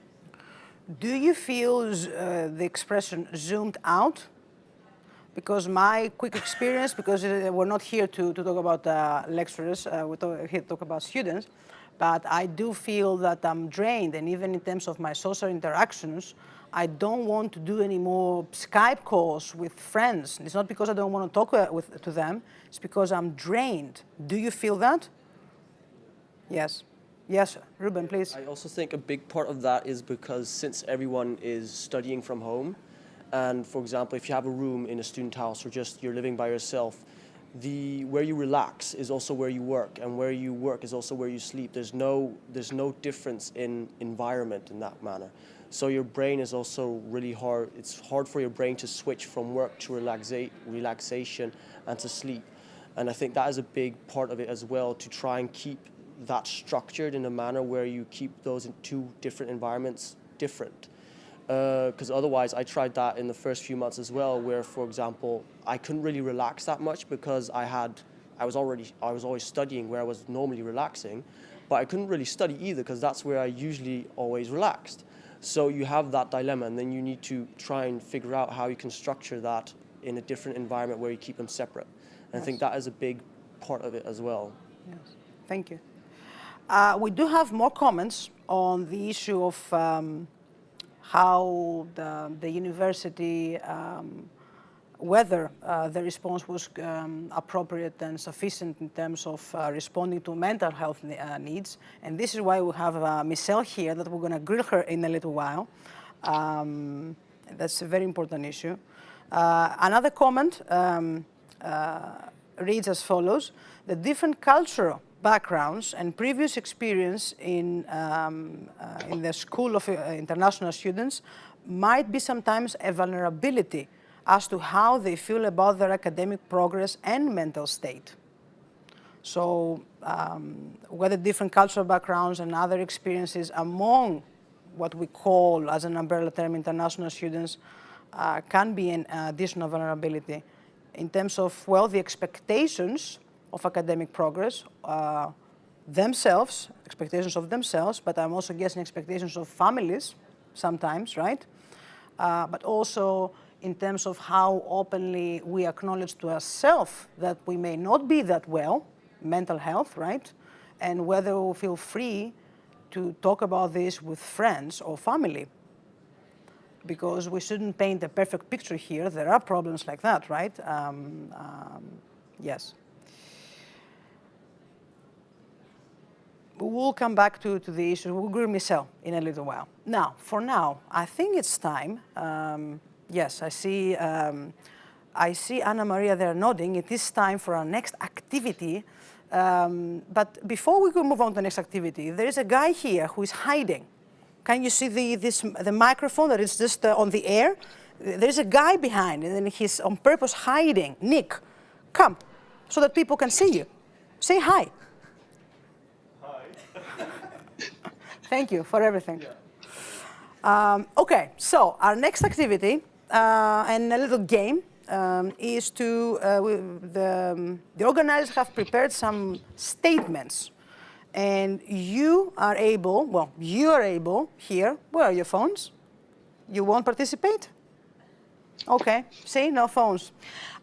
Do you feel the expression zoomed out? Because my quick experience, because we're not here to talk about lecturers, we're here to talk about students, but I do feel that I'm drained, and even in terms of my social interactions, I don't want to do any more Skype calls with friends. It's not because I don't want to talk to them, it's because I'm drained. Do you feel that? Yes. Yes, Ruben, please. I also think a big part of that is because since everyone is studying from home, and for example, if you have a room in a student house or just you're living by yourself, where you relax is also where you work, and where you work is also where you sleep. There's no difference in environment in that manner. So your brain is also really hard. It's hard for your brain to switch from work to relaxation and to sleep. And I think that is a big part of it as well, to try and keep that structured in a manner where you keep those in two different environments different. Because otherwise, I tried that in the first few months as well, where, for example, I couldn't really relax that much because I was always studying where I was normally relaxing, but I couldn't really study either because that's where I usually always relaxed. So you have that dilemma, and then you need to try and figure out how you can structure that in a different environment where you keep them separate. And I think that is a big part of it as well. Yes, thank you. We do have more comments on the issue of how the university, whether the response was appropriate and sufficient in terms of responding to mental health needs. And this is why we have Michelle here, that we're going to grill her in a little while. That's a very important issue. Another comment reads as follows: the different cultural backgrounds and previous experience in the School of International Students might be sometimes a vulnerability as to how they feel about their academic progress and mental state. So whether different cultural backgrounds and other experiences among what we call, as an umbrella term, international students, can be an additional vulnerability in terms of, well, the expectations of academic progress, expectations of themselves, but I'm also guessing expectations of families sometimes, right? But also in terms of how openly we acknowledge to ourselves that we may not be that well, mental health, right? And whether we feel free to talk about this with friends or family. Because we shouldn't paint a perfect picture here. There are problems like that, right? Yes. We'll come back to the issue. We'll grill Michelle in a little while. Now, for now, I think it's time. Yes, I see Anna Maria there nodding. It is time for our next activity. But before we move on to the next activity, there is a guy here who is hiding. Can you see the microphone that is just on the air? There's a guy behind, and he's on purpose hiding. Nick, come, so that people can see you. Say hi. Thank you for everything. Yeah. Okay, so our next activity and a little game is to, the organizers have prepared some statements. And you are able here, where are your phones? You won't participate? Okay, see, no phones.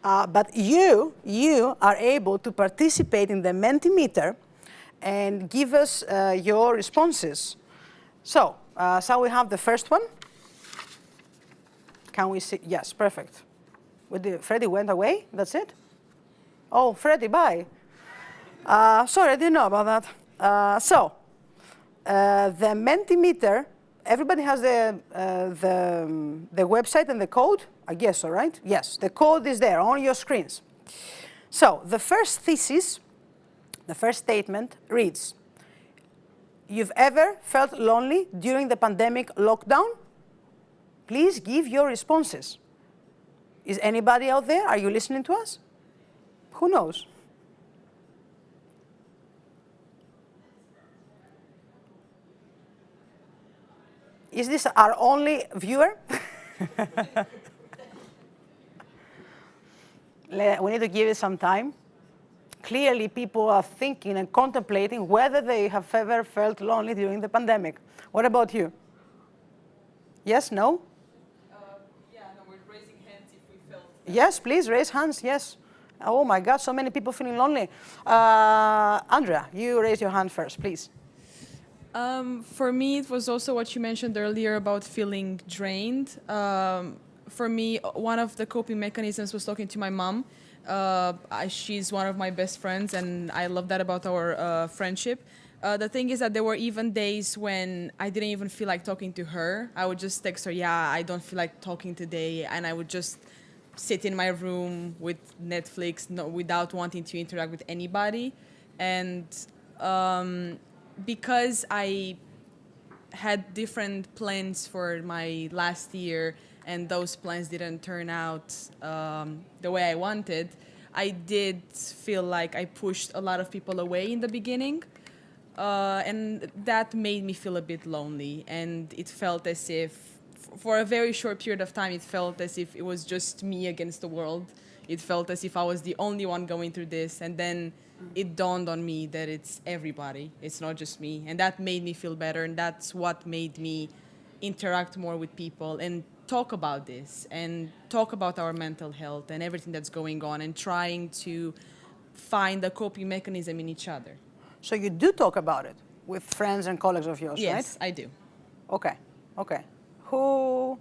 But you are able to participate in the Mentimeter and give us your responses. So, shall we have the first one? Can we see? Yes, perfect. Freddie went away, that's it? Oh, Freddie, bye. Sorry, I didn't know about that. The Mentimeter, everybody has the website and the code? I guess so, right? Yes, the code is there on your screens. So, the first thesis, the first statement reads, you've ever felt lonely during the pandemic lockdown? Please give your responses. Is anybody out there? Are you listening to us? Who knows? Is this our only viewer? We need to give it some time. Clearly, people are thinking and contemplating whether they have ever felt lonely during the pandemic. What about you? Yes, no? Yeah, no, we're raising hands if we felt. Yes, please raise hands, yes. Oh my God, so many people feeling lonely. Andrea, you raise your hand first, please. For me, it was also what you mentioned earlier about feeling drained. For me, one of the coping mechanisms was talking to my mom. She's one of my best friends, and I love that about our friendship. The thing is that there were even days when I didn't even feel like talking to her. I would just text her, yeah, I don't feel like talking today, and I would just sit in my room with Netflix without wanting to interact with anybody. And because I had different plans for my last year and those plans didn't turn out the way I wanted, I did feel like I pushed a lot of people away in the beginning. And that made me feel a bit lonely. And it felt as if, for a very short period of time, it felt as if it was just me against the world. It felt as if I was the only one going through this. And then it dawned on me that it's everybody. It's not just me. And that made me feel better. And that's what made me interact more with people and talk about this and talk about our mental health and everything that's going on and trying to find a coping mechanism in each other. So you do talk about it with friends and colleagues of yours, right? Yes, I do. Okay, okay. Who,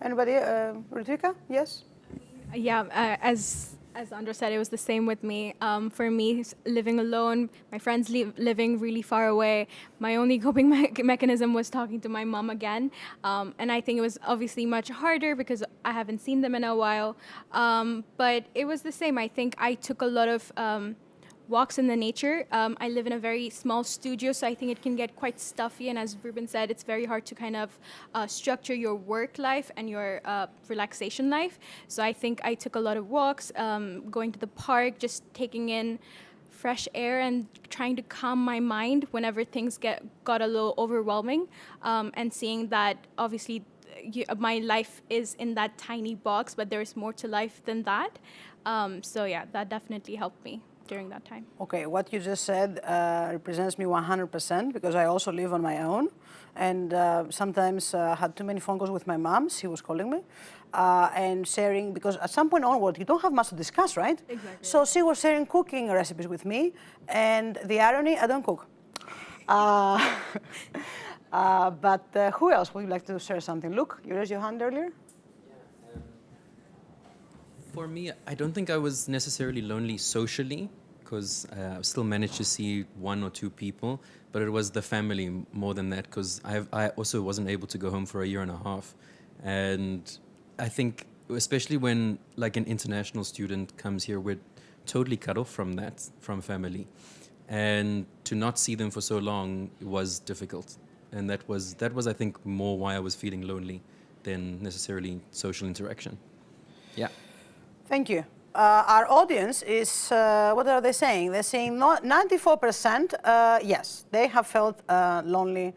anybody, Ritika? Yes? Yeah, as Andra said, it was the same with me. For me, living alone, my friends living really far away, my only coping mechanism was talking to my mom again. And I think it was obviously much harder because I haven't seen them in a while. But it was the same. I think I took a lot of walks in the nature. I live in a very small studio, so I think it can get quite stuffy. And as Ruben said, it's very hard to kind of structure your work life and your relaxation life. So I think I took a lot of walks, going to the park, just taking in fresh air and trying to calm my mind whenever things got a little overwhelming, and seeing that obviously my life is in that tiny box, but there's more to life than that. So yeah, that definitely helped me during that time. Okay, what you just said represents me 100% because I also live on my own, and sometimes had too many phone calls with my mom. She was calling me and sharing, because at some point onward you don't have much to discuss, right? Exactly. So she was sharing cooking recipes with me, and the irony, I don't cook. But who else would you like to share something? Luke, you raised your hand earlier. For me, I don't think I was necessarily lonely socially, because I still managed to see one or two people, but it was the family more than that, because I also wasn't able to go home for a year and a half. And I think, especially when like an international student comes here, we're totally cut off from that, from family. And to not see them for so long was difficult. And that was I think, more why I was feeling lonely than necessarily social interaction. Yeah. Thank you. Our audience is, what are they saying? They're saying 94%, yes, they have felt lonely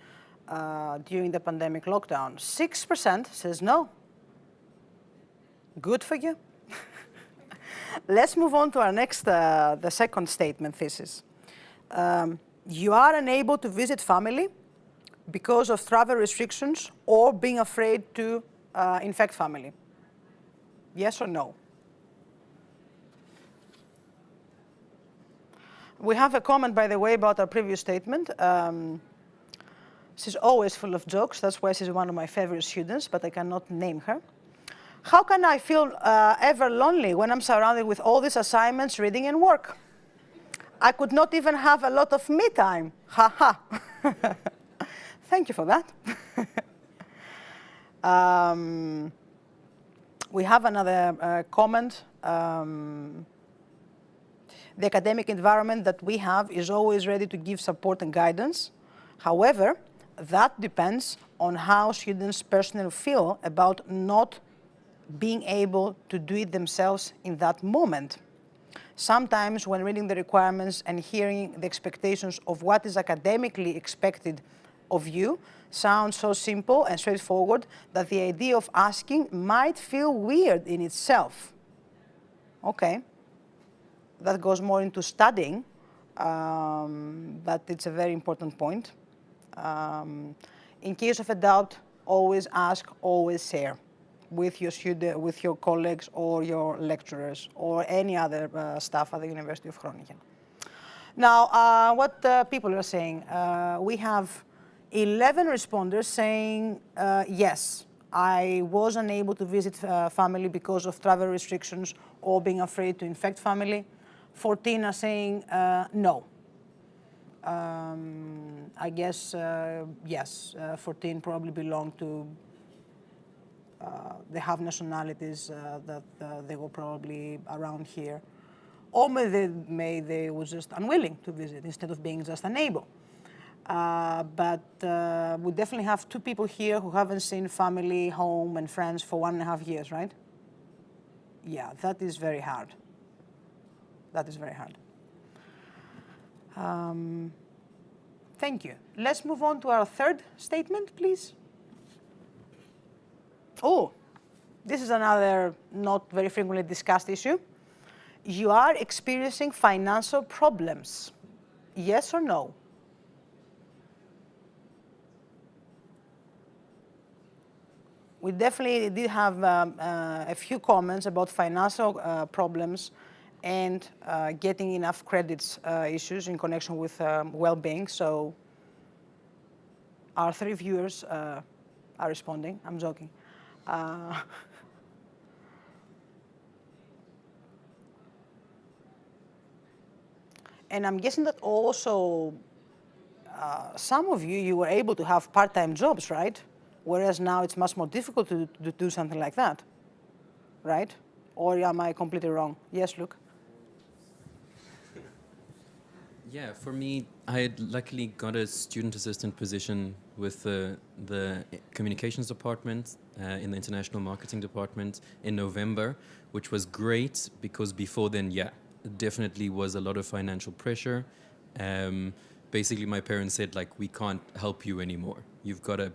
during the pandemic lockdown. 6% says no. Good for you. Let's move on to our next, the second statement thesis. You are unable to visit family because of travel restrictions or being afraid to infect family. Yes or no? We have a comment, by the way, about our previous statement. She's always full of jokes. That's why she's one of my favorite students, but I cannot name her. How can I feel ever lonely when I'm surrounded with all these assignments, reading, and work? I could not even have a lot of me time. Ha ha. Thank you for that. We have another comment. The academic environment that we have is always ready to give support and guidance. However, that depends on how students personally feel about not being able to do it themselves in that moment. Sometimes when reading the requirements and hearing the expectations of what is academically expected of you sounds so simple and straightforward that the idea of asking might feel weird in itself. Okay. That goes more into studying, but it's a very important point. In case of a doubt, always ask, always share with your student, with your colleagues or your lecturers or any other staff at the University of Groningen. Now, what people are saying, we have 11 responders saying, yes, I was unable to visit family because of travel restrictions or being afraid to infect family. 14 are saying no. I guess, yes, 14 probably belong to, they have nationalities that they were probably around here. Or maybe they were just unwilling to visit instead of being just unable. But we definitely have 2 people here who haven't seen family, home, and friends for 1.5 years, right? Yeah, that is very hard. That is very hard. Thank you. Let's move on to our third statement, please. Oh, this is another not very frequently discussed issue. You are experiencing financial problems. Yes or no? We definitely did have a few comments about financial problems and getting enough credits issues in connection with well-being. So our 3 viewers are responding. I'm joking. And I'm guessing that also some of you were able to have part-time jobs, right? Whereas now it's much more difficult to do something like that, right? Or am I completely wrong? Yes, Luke? Yeah, for me, I had luckily got a student assistant position with the communications department in the international marketing department in November, which was great because before then, yeah, definitely was a lot of financial pressure. Basically, my parents said, like, we can't help you anymore. You've got to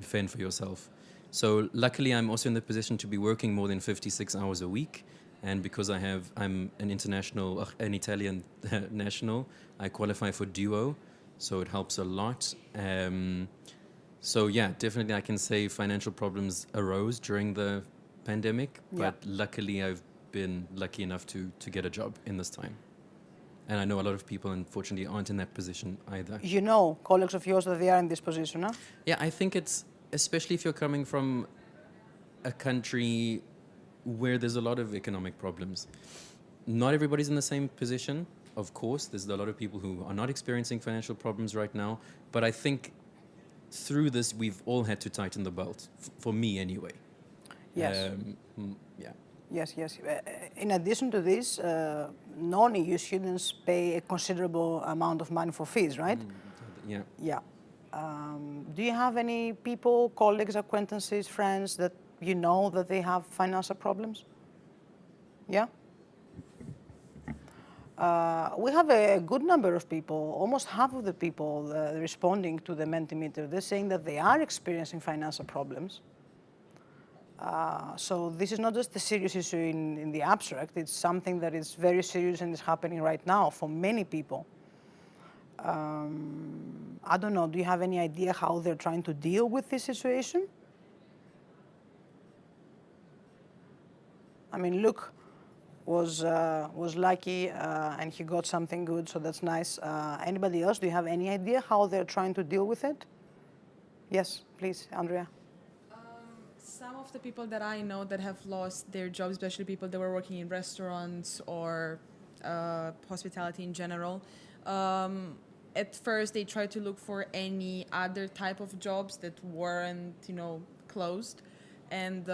fend for yourself. So luckily, I'm also in the position to be working more than 56 hours a week. And because I'm an Italian national, I qualify for duo, so it helps a lot. So yeah, definitely I can say financial problems arose during the pandemic, but luckily I've been lucky enough to get a job in this time. And I know a lot of people, unfortunately, aren't in that position either. You know colleagues of yours that they are in this position, huh? Yeah, I think it's, especially if you're coming from a country where there's a lot of economic problems. Not everybody's in the same position, of course. There's a lot of people who are not experiencing financial problems right now. But I think through this, we've all had to tighten the belt, for me anyway. Yes. Yeah. Yes, yes. In addition to this, non-EU students pay a considerable amount of money for fees, right? Yeah. Yeah. Do you have any people, colleagues, acquaintances, friends that you know that they have financial problems? Yeah? We have a good number of people, almost half of the people responding to the Mentimeter. They're saying that they are experiencing financial problems. So this is not just a serious issue in the abstract, it's something that is very serious and is happening right now for many people. I don't know, do you have any idea how they're trying to deal with this situation? I mean, Luke was lucky and he got something good, so that's nice. Anybody else, do you have any idea how they're trying to deal with it? Yes, please, Andrea. Some of the people that I know that have lost their jobs, especially people that were working in restaurants or hospitality in general, at first they tried to look for any other type of jobs that weren't, closed. And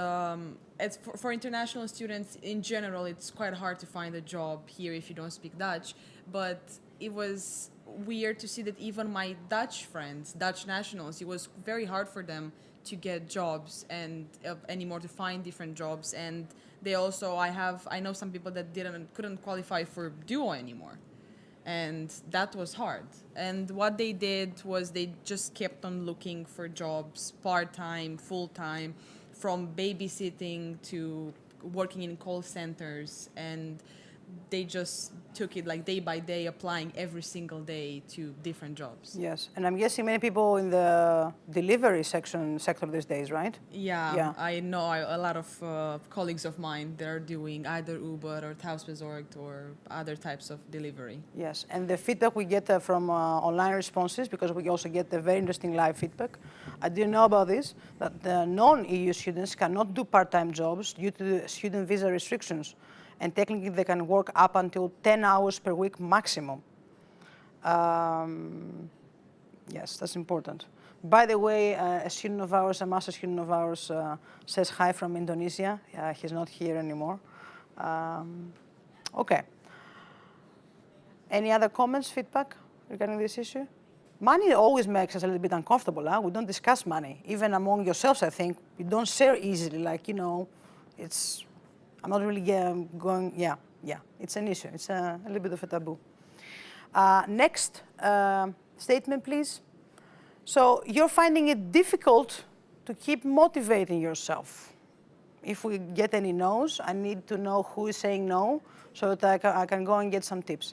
for international students in general, it's quite hard to find a job here if you don't speak Dutch. But it was weird to see that even my Dutch friends, Dutch nationals, it was very hard for them to get jobs and anymore to find different jobs. And they also, I know some people that couldn't qualify for duo anymore. And that was hard. And what they did was they just kept on looking for jobs, part-time, full-time, from babysitting to working in call centers, and they just took it like day by day, applying every single day to different jobs. Yes, and I'm guessing many people in the delivery sector these days, right? Yeah, I know a lot of colleagues of mine, they're doing either Uber or Tausbesorgt or other types of delivery. Yes, and the feedback we get from online responses, because we also get the very interesting live feedback. I didn't know about this, that the non-EU students cannot do part-time jobs due to the student visa restrictions. And technically they can work up until 10 hours per week maximum. Yes, that's important. By the way, a student of ours, a master student of ours, says hi from Indonesia. He's not here anymore. Okay. Any other comments, feedback regarding this issue? Money always makes us a little bit uncomfortable. Huh? We don't discuss money. Even among yourselves, I think, you don't share easily. Like, you know, it's... I'm not really going, yeah, it's an issue. It's a little bit of a taboo. Next statement, please. So you're finding it difficult to keep motivating yourself. If we get any no's, I need to know who is saying no so that I can go and get some tips.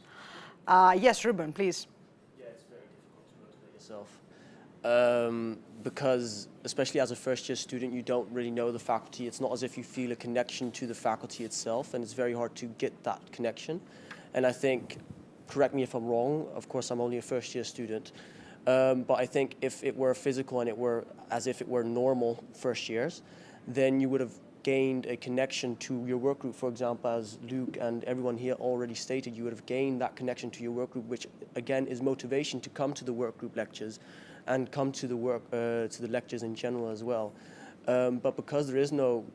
Yes, Ruben, please. Yeah, it's very difficult to motivate yourself. Because especially as a first year student, you don't really know the faculty. It's not as if you feel a connection to the faculty itself, and it's very hard to get that connection. And I think, correct me if I'm wrong, of course I'm only a first year student, but I think if it were physical and it were as if it were normal first years, then you would have gained a connection to your work group. For example, as Luke and everyone here already stated, you would have gained that connection to your work group, which again is motivation to come to the work group lectures and come to the lectures in general as well. But because there is no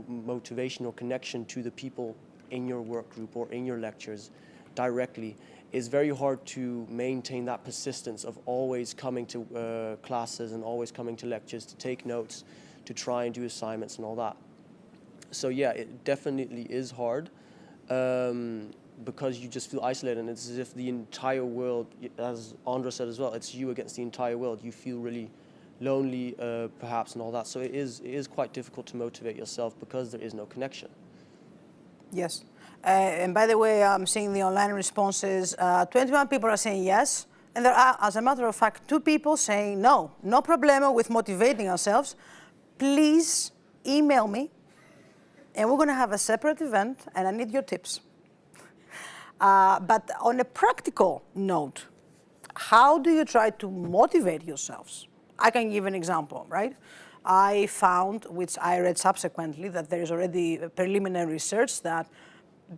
motivation or connection to the people in your work group or in your lectures directly, it's very hard to maintain that persistence of always coming to classes and always coming to lectures to take notes, to try and do assignments and all that. So yeah, it definitely is hard. Because you just feel isolated, and it's as if the entire world, as Andra said as well, it's you against the entire world. You feel really lonely, perhaps, and all that. So it is quite difficult to motivate yourself because there is no connection. Yes. And by the way, I'm seeing the online responses. 21 people are saying yes, and there are, as a matter of fact, 2 people saying no. No problema with motivating ourselves. Please email me, and we're going to have a separate event, and I need your tips. But on a practical note, how do you try to motivate yourselves? I can give an example, right? I found, which I read subsequently, that there is already preliminary research that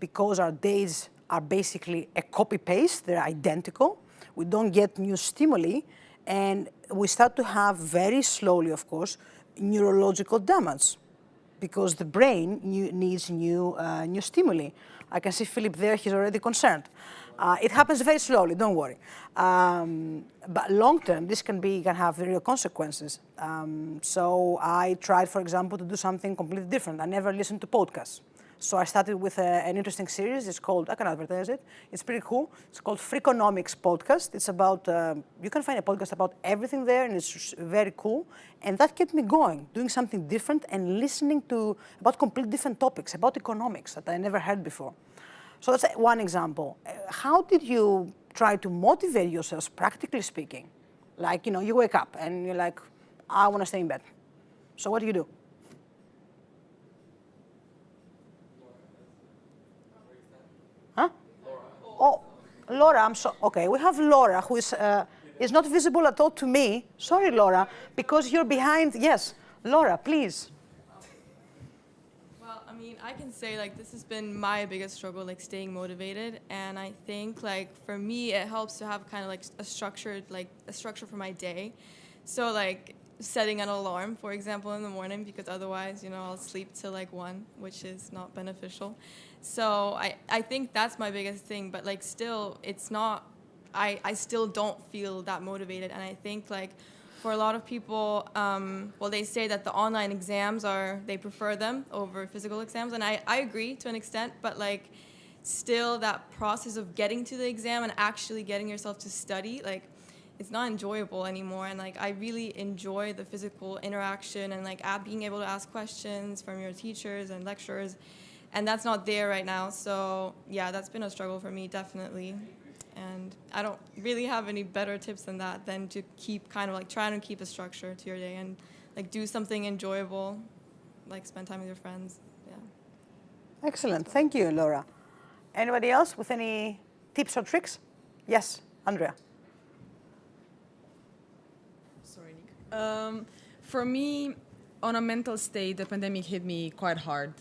because our days are basically a copy-paste, they're identical, we don't get new stimuli, and we start to have very slowly, of course, neurological damage because the brain needs new stimuli. I can see Philip there, he's already concerned. It happens very slowly, don't worry. But long term, this can have real consequences. So I tried, for example, to do something completely different. I never listened to podcasts. So I started with an interesting series. It's called, I can advertise it. It's pretty cool. It's called Freakonomics Podcast. It's about, you can find a podcast about everything there, and it's very cool. And that kept me going, doing something different and listening to about completely different topics, about economics that I never heard before. So that's one example. How did you try to motivate yourselves, practically speaking? Like, you know, you wake up and you're like, I want to stay in bed. So what do you do? Huh? Oh, Laura, I'm so, okay, we have Laura, who is not visible at all to me. Sorry, Laura, because you're behind, yes. Laura, please. Well, I mean, I can say, like, this has been my biggest struggle, like, staying motivated. And I think, like, for me, it helps to have kind of, like, a structure for my day. So, like, setting an alarm, for example, in the morning, because otherwise, you know, I'll sleep till, like, 1, which is not beneficial. So I think that's my biggest thing, but like still it's not, I still don't feel that motivated. And I think like for a lot of people, well, they say that the online exams they prefer them over physical exams. And I agree to an extent, but like still that process of getting to the exam and actually getting yourself to study, like it's not enjoyable anymore. And like I really enjoy the physical interaction and like being able to ask questions from your teachers and lecturers, and that's not there right now. So yeah, that's been a struggle for me, definitely. And I don't really have any better tips than that, than to keep kind of like trying to keep a structure to your day and like do something enjoyable, like spend time with your friends. Yeah. Excellent. Thank you, Laura. Anybody else with any tips or tricks? Yes, Andrea. Sorry, Nick. For me, on a mental state, the pandemic hit me quite hard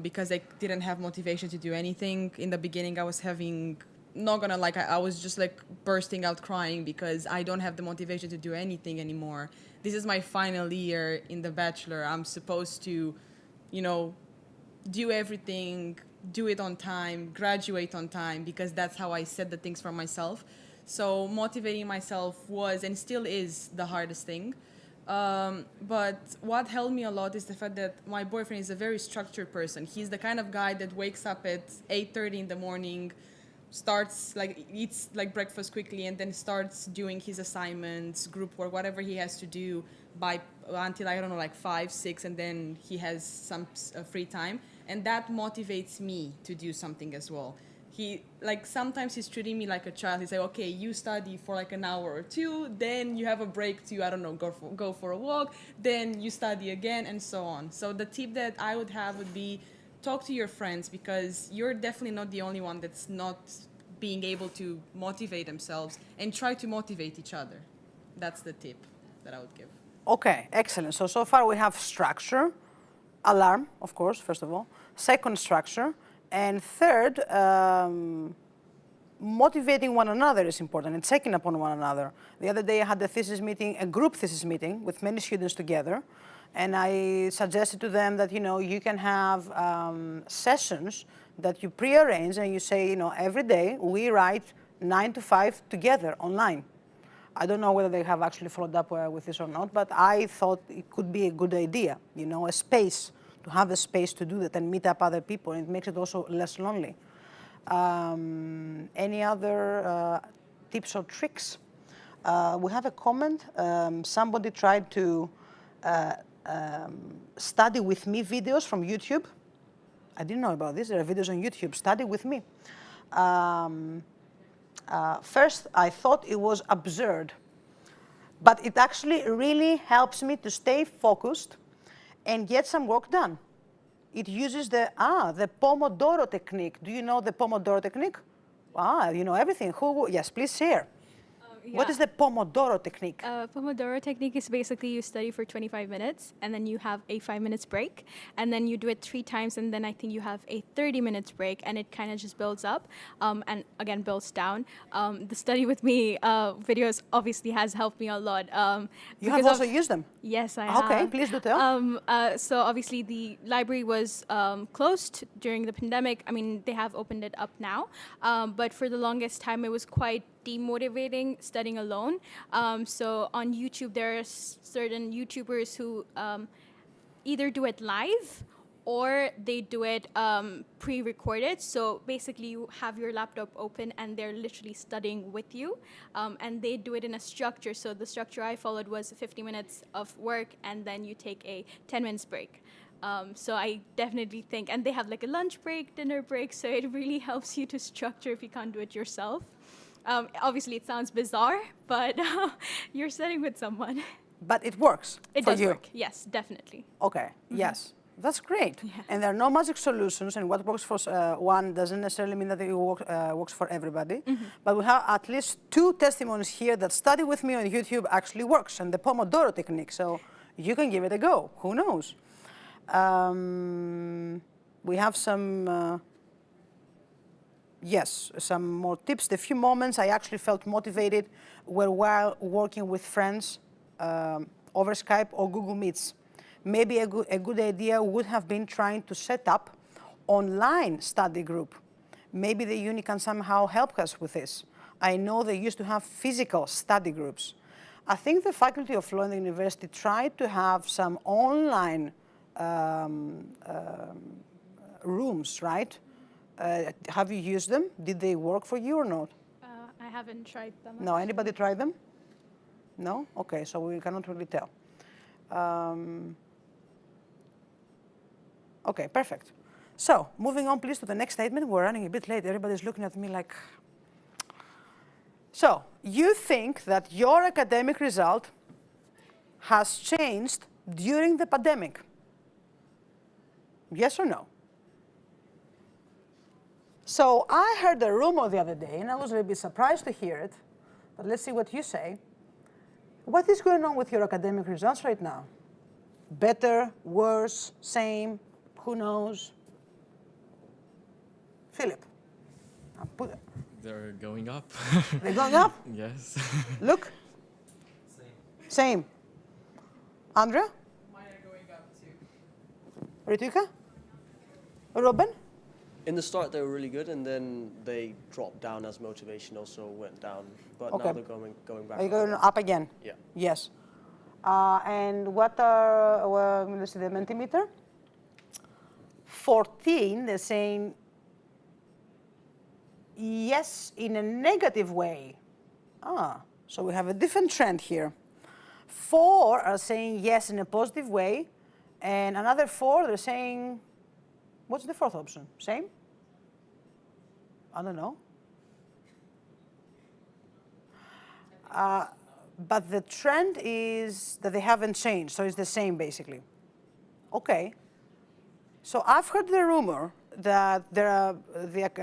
because I didn't have motivation to do anything. In the beginning, I was having, not gonna like, I was just like bursting out crying because I don't have the motivation to do anything anymore. This is my final year in the bachelor. I'm supposed to, you know, do everything, do it on time, graduate on time, because that's how I set the things for myself. So motivating myself was and still is the hardest thing. But what helped me a lot is the fact that my boyfriend is a very structured person. He's the kind of guy that wakes up at 8:30 in the morning, starts like eats like breakfast quickly, and then starts doing his assignments, group work, whatever he has to do by until I don't know like 5, 6, and then he has some free time, and that motivates me to do something as well. He like sometimes he's treating me like a child. He's like, okay, you study for like an hour or two, then you have a break to, I don't know, go for a walk, then you study again, and so on. So the tip that I would have would be talk to your friends, because you're definitely not the only one that's not being able to motivate themselves, and try to motivate each other. That's the tip that I would give. Okay, excellent. So far we have structure, alarm, of course, first of all. Second, structure. And third, motivating one another is important and checking upon one another. The other day I had a thesis meeting, a group thesis meeting with many students together. And I suggested to them that, you know, you can have sessions that you pre-arrange and you say, you know, every day we write 9 to 5 together online. I don't know whether they have actually followed up with this or not, but I thought it could be a good idea, you know, a space, to have a space to do that and meet up other people, and it makes it also less lonely. Any other tips or tricks? We have a comment. Somebody tried to study with me videos from YouTube. I didn't know about this. There are videos on YouTube. Study with me. First, I thought it was absurd, but it actually really helps me to stay focused and get some work done. It uses the Pomodoro technique. Do you know the Pomodoro technique? You know everything. Yes, please share. Yeah. What is the Pomodoro technique? Pomodoro technique is basically you study for 25 minutes and then you have a 5 minutes break, and then you do it 3 times, and then I think you have a 30 minutes break, and it kind of just builds up and again builds down. The study with me videos obviously has helped me a lot. You have also used them? Yes, I have. Okay, please do tell. So obviously the library was closed during the pandemic. I mean, they have opened it up now, but for the longest time it was quite demotivating studying alone. So on YouTube, there are certain YouTubers who either do it live or they do it pre-recorded. So basically you have your laptop open and they're literally studying with you, and they do it in a structure. So the structure I followed was 50 minutes of work and then you take a 10 minutes break. So I definitely think, and they have like a lunch break, dinner break, so it really helps you to structure if you can't do it yourself. Obviously, it sounds bizarre, but you're studying with someone. But it works It for does you. work, yes, definitely. Okay, yes. That's great. Yeah. And there are no magic solutions, and what works for one doesn't necessarily mean that it works for everybody. But we have at least 2 testimonies here that study with me on YouTube actually works, and the Pomodoro technique, so you can give it a go. Who knows? We have some... Yes, some more tips. The few moments I actually felt motivated were while working with friends over Skype or Google Meets. Maybe a good idea would have been trying to set up online study group. Maybe the uni can somehow help us with this. I know they used to have physical study groups. I think the Faculty of Law in the university tried to have some online rooms, right? Have you used them? Did they work for you or not? I haven't tried them. No, anybody tried them? No? Okay, so we cannot really tell. Okay, perfect. So, moving on please to the next statement. We're running a bit late. Everybody's looking at me like... So, you think that your academic result has changed during the pandemic? Yes or no? So, I heard a rumor the other day, and I was a little bit surprised to hear it, but let's see what you say. What is going on with your academic results right now? Better, worse, same, who knows? Philip. They're going up. They're going up? Yes. Look. Same. Andrea? Mine are going up too. Ritika? Robin? In the start, they were really good, and then they dropped down as motivation also went down. But Okay. now they're going back. Are you going up again? Yeah. Yes. And what are, well, let's see, the Mentimeter? 14, they're saying yes in a negative way. So we have a different trend here. 4 are saying yes in a positive way, and another 4, they're saying, what's the fourth option? Same? I don't know. But the trend is that they haven't changed, so it's the same basically. Okay. So I've heard the rumor that there are,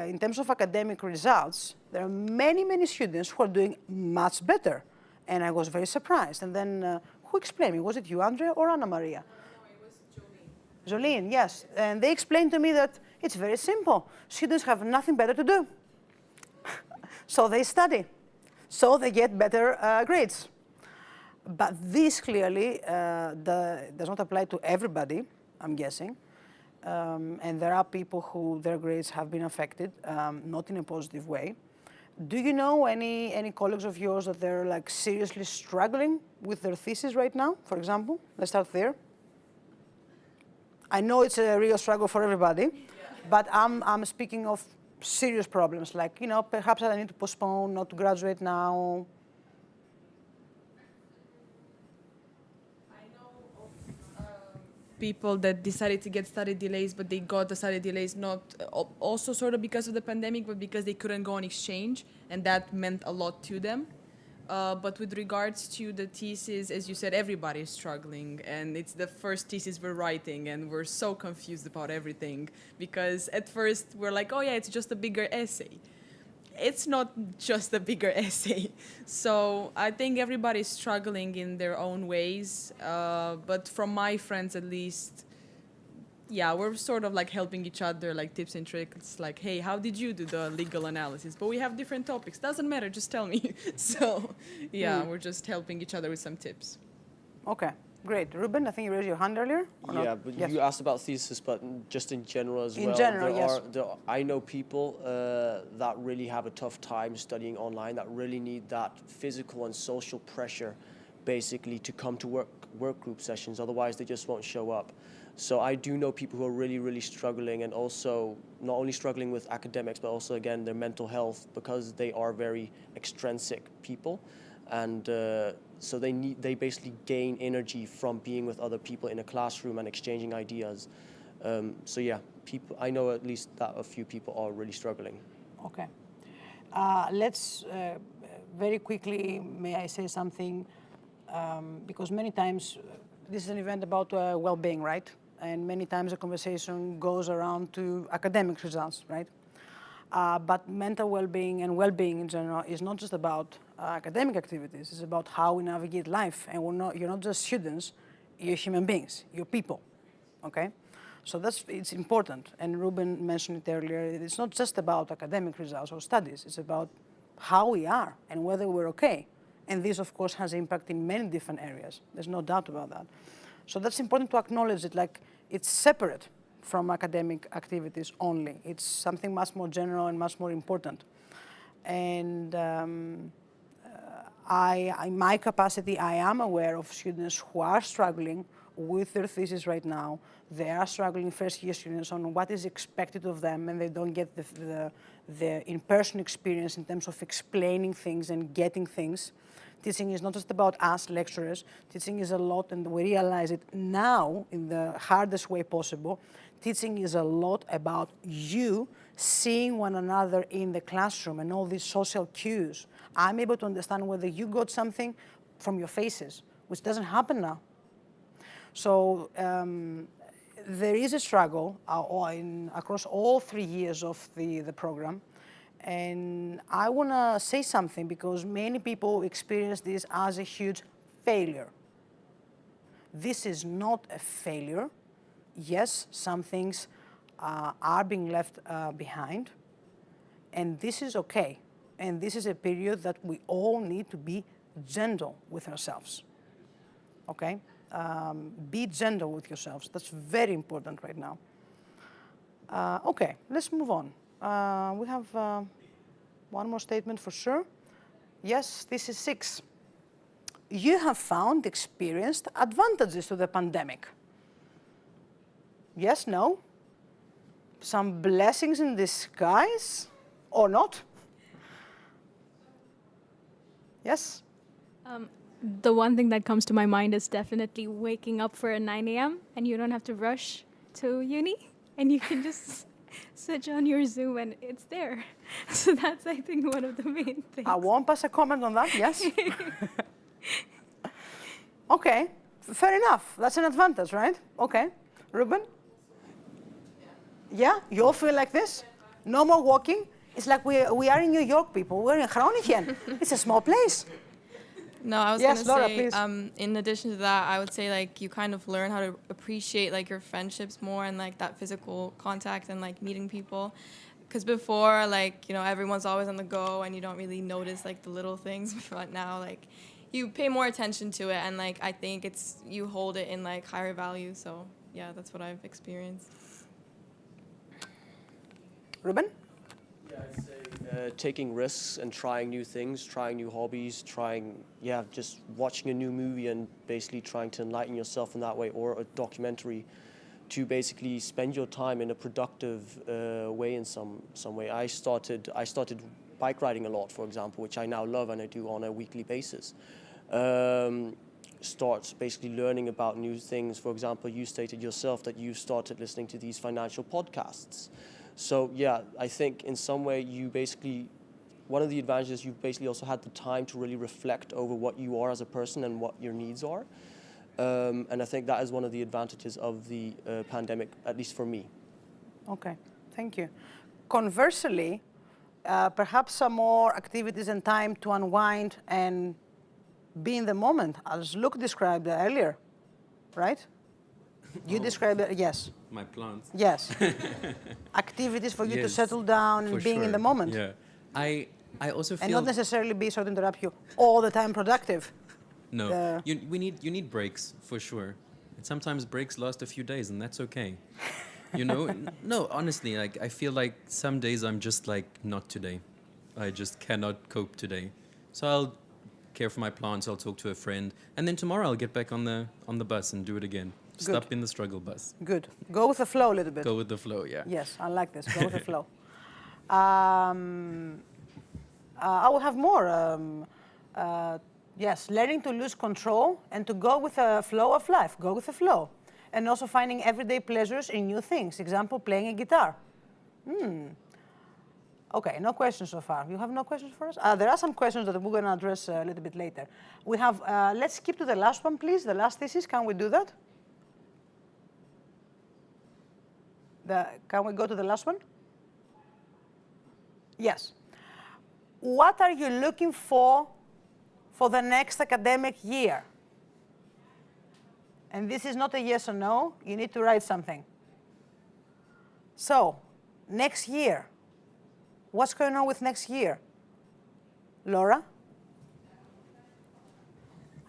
in terms of academic results, there are many, many students who are doing much better. And I was very surprised. And then who explained me? Was it you, Andrea, or Anna Maria? No, it was Jolene. Jolene, yes. And they explained to me that it's very simple. Students have nothing better to do. So they study. So they get better grades. But this clearly does not apply to everybody, I'm guessing. And there are people who their grades have been affected, not in a positive way. Do you know any colleagues of yours that they're like seriously struggling with their thesis right now, for example? Let's start there. I know it's a real struggle for everybody, but I'm speaking of serious problems, like, you know, perhaps I need to postpone, not to graduate now. I know of people that decided to get study delays, but they got the study delays not also sort of because of the pandemic, but because they couldn't go on exchange, and that meant a lot to them. But with regards to the thesis, as you said, everybody is struggling, and it's the first thesis we're writing, and we're so confused about everything, because at first we're like, oh yeah, it's just a bigger essay. It's not just a bigger essay. So I think everybody's struggling in their own ways, but from my friends at least, yeah, we're sort of like helping each other, like tips and tricks, like, hey, how did you do the legal analysis? But we have different topics. Doesn't matter, just tell me. So, yeah, we're just helping each other with some tips. Okay, great. Ruben, I think you raised your hand earlier? Or Yeah, not? but Yes. you asked about thesis, but just in general as well. In general, yes. I know people that really have a tough time studying online, that really need that physical and social pressure, basically, to come to work group sessions. Otherwise, they just won't show up. So I do know people who are really, really struggling, and also not only struggling with academics, but also, again, their mental health, because they are very extrinsic people. And so they basically gain energy from being with other people in a classroom and exchanging ideas. So yeah, I know at least that a few people are really struggling. Okay. Let's very quickly, may I say something, because many times this is an event about well-being, right? And many times the conversation goes around to academic results, right? But mental well-being and well-being in general is not just about academic activities. It's about how we navigate life. And you're not just students, you're human beings, you're people, okay? So it's important. And Ruben mentioned it earlier. It's not just about academic results or studies. It's about how we are and whether we're okay. And this, of course, has impact in many different areas. There's no doubt about that. So that's important to acknowledge it, like it's separate from academic activities only. It's something much more general and much more important. And in my capacity, I am aware of students who are struggling with their thesis right now. They are struggling, first-year students, on what is expected of them, and they don't get the in-person experience in terms of explaining things and getting things Teaching is not just about us lecturers. Teaching is a lot, and we realize it now in the hardest way possible. Teaching is a lot about you seeing one another in the classroom and all these social cues. I'm able to understand whether you got something from your faces, which doesn't happen now. So there is a struggle across all 3 years of the program. And I want to say something because many people experience this as a huge failure. This is not a failure. Yes, some things are being left behind, and this is okay. And this is a period that we all need to be gentle with ourselves, okay? Be gentle with yourselves. That's very important right now. Okay, let's move on. We have one more statement for sure. Yes, this is 6. You have found, experienced advantages to the pandemic. Yes, no? Some blessings in disguise or not? Yes? The one thing that comes to my mind is definitely waking up for a 9 a.m. and you don't have to rush to uni and you can just switch on your Zoom and it's there. So that's, I think, one of the main things. I won't pass a comment on that, yes? Okay, fair enough. That's an advantage, right? Okay. Ruben? Yeah, you all feel like this? No more walking? It's like we are in New York, people. We're in Groningen. It's a small place. No, I was Yes, Laura, gonna say, in addition to that, I would say like you kind of learn how to appreciate like your friendships more and like that physical contact and like meeting people. Because before, like, you know, everyone's always on the go and you don't really notice like the little things. But now, like, you pay more attention to it and like I think you hold it in like higher value. So yeah, that's what I've experienced. Ruben? Yeah, I'd say taking risks and trying new things, trying new hobbies, just watching a new movie and basically trying to enlighten yourself in that way, or a documentary to basically spend your time in a productive way in some way. I started bike riding a lot, for example, which I now love and I do on a weekly basis. Start basically learning about new things. For example, you stated yourself that you started listening to these financial podcasts. So yeah, I think in some way one of the advantages, you've basically also had the time to really reflect over what you are as a person and what your needs are. And I think that is one of the advantages of the pandemic, at least for me. Okay, thank you. Conversely, perhaps some more activities and time to unwind and be in the moment, as Luke described earlier, right? You described it, yes. My plants. Yes. Activities for you to Yes, settle down and for being in the sure. moment. Yeah. I also feel... And not necessarily be, sorry to interrupt you, all the time productive. No, you need breaks, for sure. And sometimes breaks last a few days, and that's okay. You know? No, honestly, like, I feel like some days I'm just like, not today. I just cannot cope today. So I'll care for my plants, I'll talk to a friend, and then tomorrow I'll get back on the bus and do it again. Stop in the struggle bus. Good. Go with the flow a little bit. Go with the flow, yeah. Yes, I like this. Go with the flow. I will have more. Yes, learning to lose control and to go with the flow of life. Go with the flow. And also finding everyday pleasures in new things. Example, playing a guitar. Okay, no questions so far. You have no questions for us? There are some questions that we're going to address a little bit later. We have, let's skip to the last one, please. The last thesis, can we do that? Can we go to the last one? Yes. What are you looking for the next academic year? And this is not a yes or no. You need to write something. So, next year. What's going on with next year? Laura?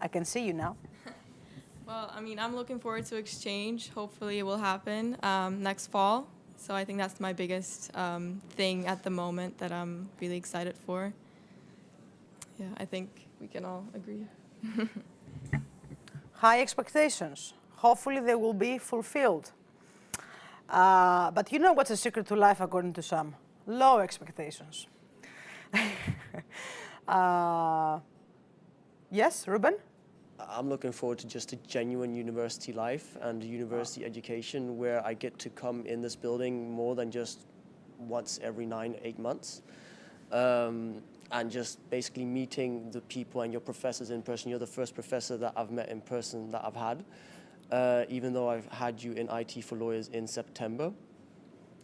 I can see you now. Well, I mean, I'm looking forward to exchange. Hopefully it will happen next fall. So I think that's my biggest thing at the moment that I'm really excited for. Yeah, I think we can all agree. High expectations. Hopefully they will be fulfilled. But you know what's the secret to life according to some? Low expectations. Yes, Ruben? I'm looking forward to just a genuine university life and university education where I get to come in this building more than just once every 8 months. And just basically meeting the people and your professors in person. You're the first professor that I've met in person that I've had, even though I've had you in IT for Lawyers in September.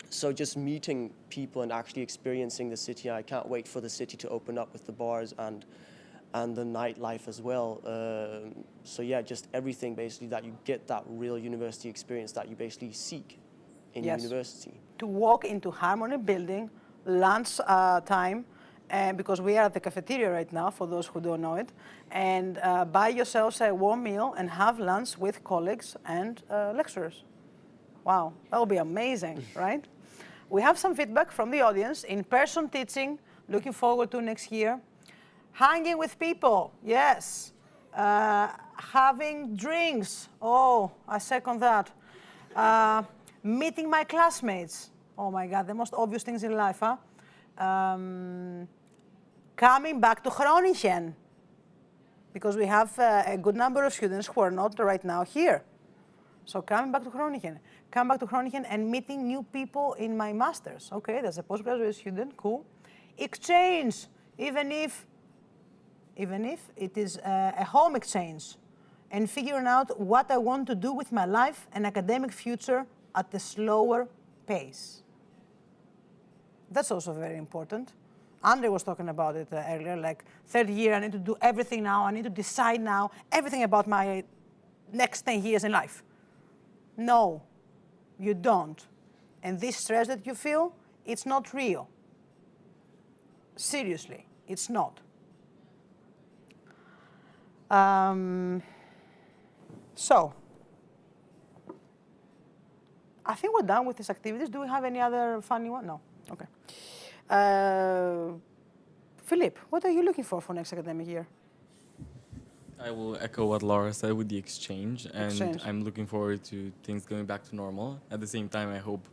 So just meeting people and actually experiencing the city. I can't wait for the city to open up with the bars and the nightlife as well. So yeah, just everything basically that you get that real university experience that you basically seek in university. To walk into Harmonie building, lunch time, and because we are at the cafeteria right now, for those who don't know it, and buy yourselves a warm meal and have lunch with colleagues and lecturers. Wow, that would be amazing, right? We have some feedback from the audience. In-person teaching, looking forward to next year. Hanging with people, yes. Having drinks, oh, I second that. Meeting my classmates, oh my God, the most obvious things in life, huh? Coming back to Groningen, because we have a good number of students who are not right now here. So coming back to Groningen. Come back to Groningen and meeting new people in my master's. Okay, that's a postgraduate student, cool. Exchange, even if it is a home exchange, and figuring out what I want to do with my life and academic future at a slower pace. That's also very important. Andre was talking about it earlier, like third year, I need to do everything now, I need to decide now, everything about my next 10 years in life. No, you don't. And this stress that you feel, it's not real. Seriously, it's not. So, I think we're done with these activities. Do we have any other funny one? No. Okay. Philippe, what are you looking for next academic year? I will echo what Laura said with the exchange, and I'm looking forward to things going back to normal. At the same time, I hope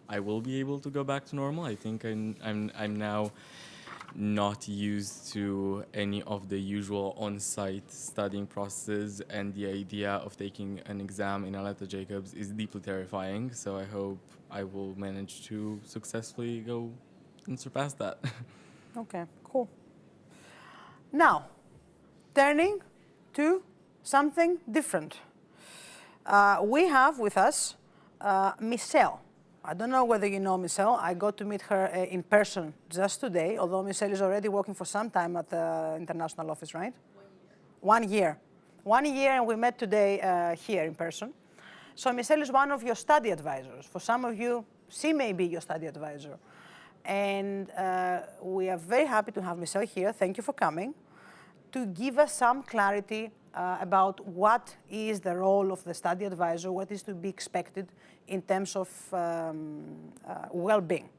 I will be able to go back to normal. I think I'm now not used to any of the usual on-site studying processes, and the idea of taking an exam in Aletta Jacobs is deeply terrifying. So I hope I will manage to successfully go and surpass that. Okay, cool. Now, turning to something different. We have with us Michelle. I don't know whether you know Michelle. I got to meet her in person just today, although Michelle is already working for some time at the international office, right? 1 year. 1 year, and we met today here in person. So Michelle is one of your study advisors. For some of you, she may be your study advisor. And we are very happy to have Michelle here. Thank you for coming, to give us some clarity about what is the role of the study advisor, what is to be expected in terms of well-being.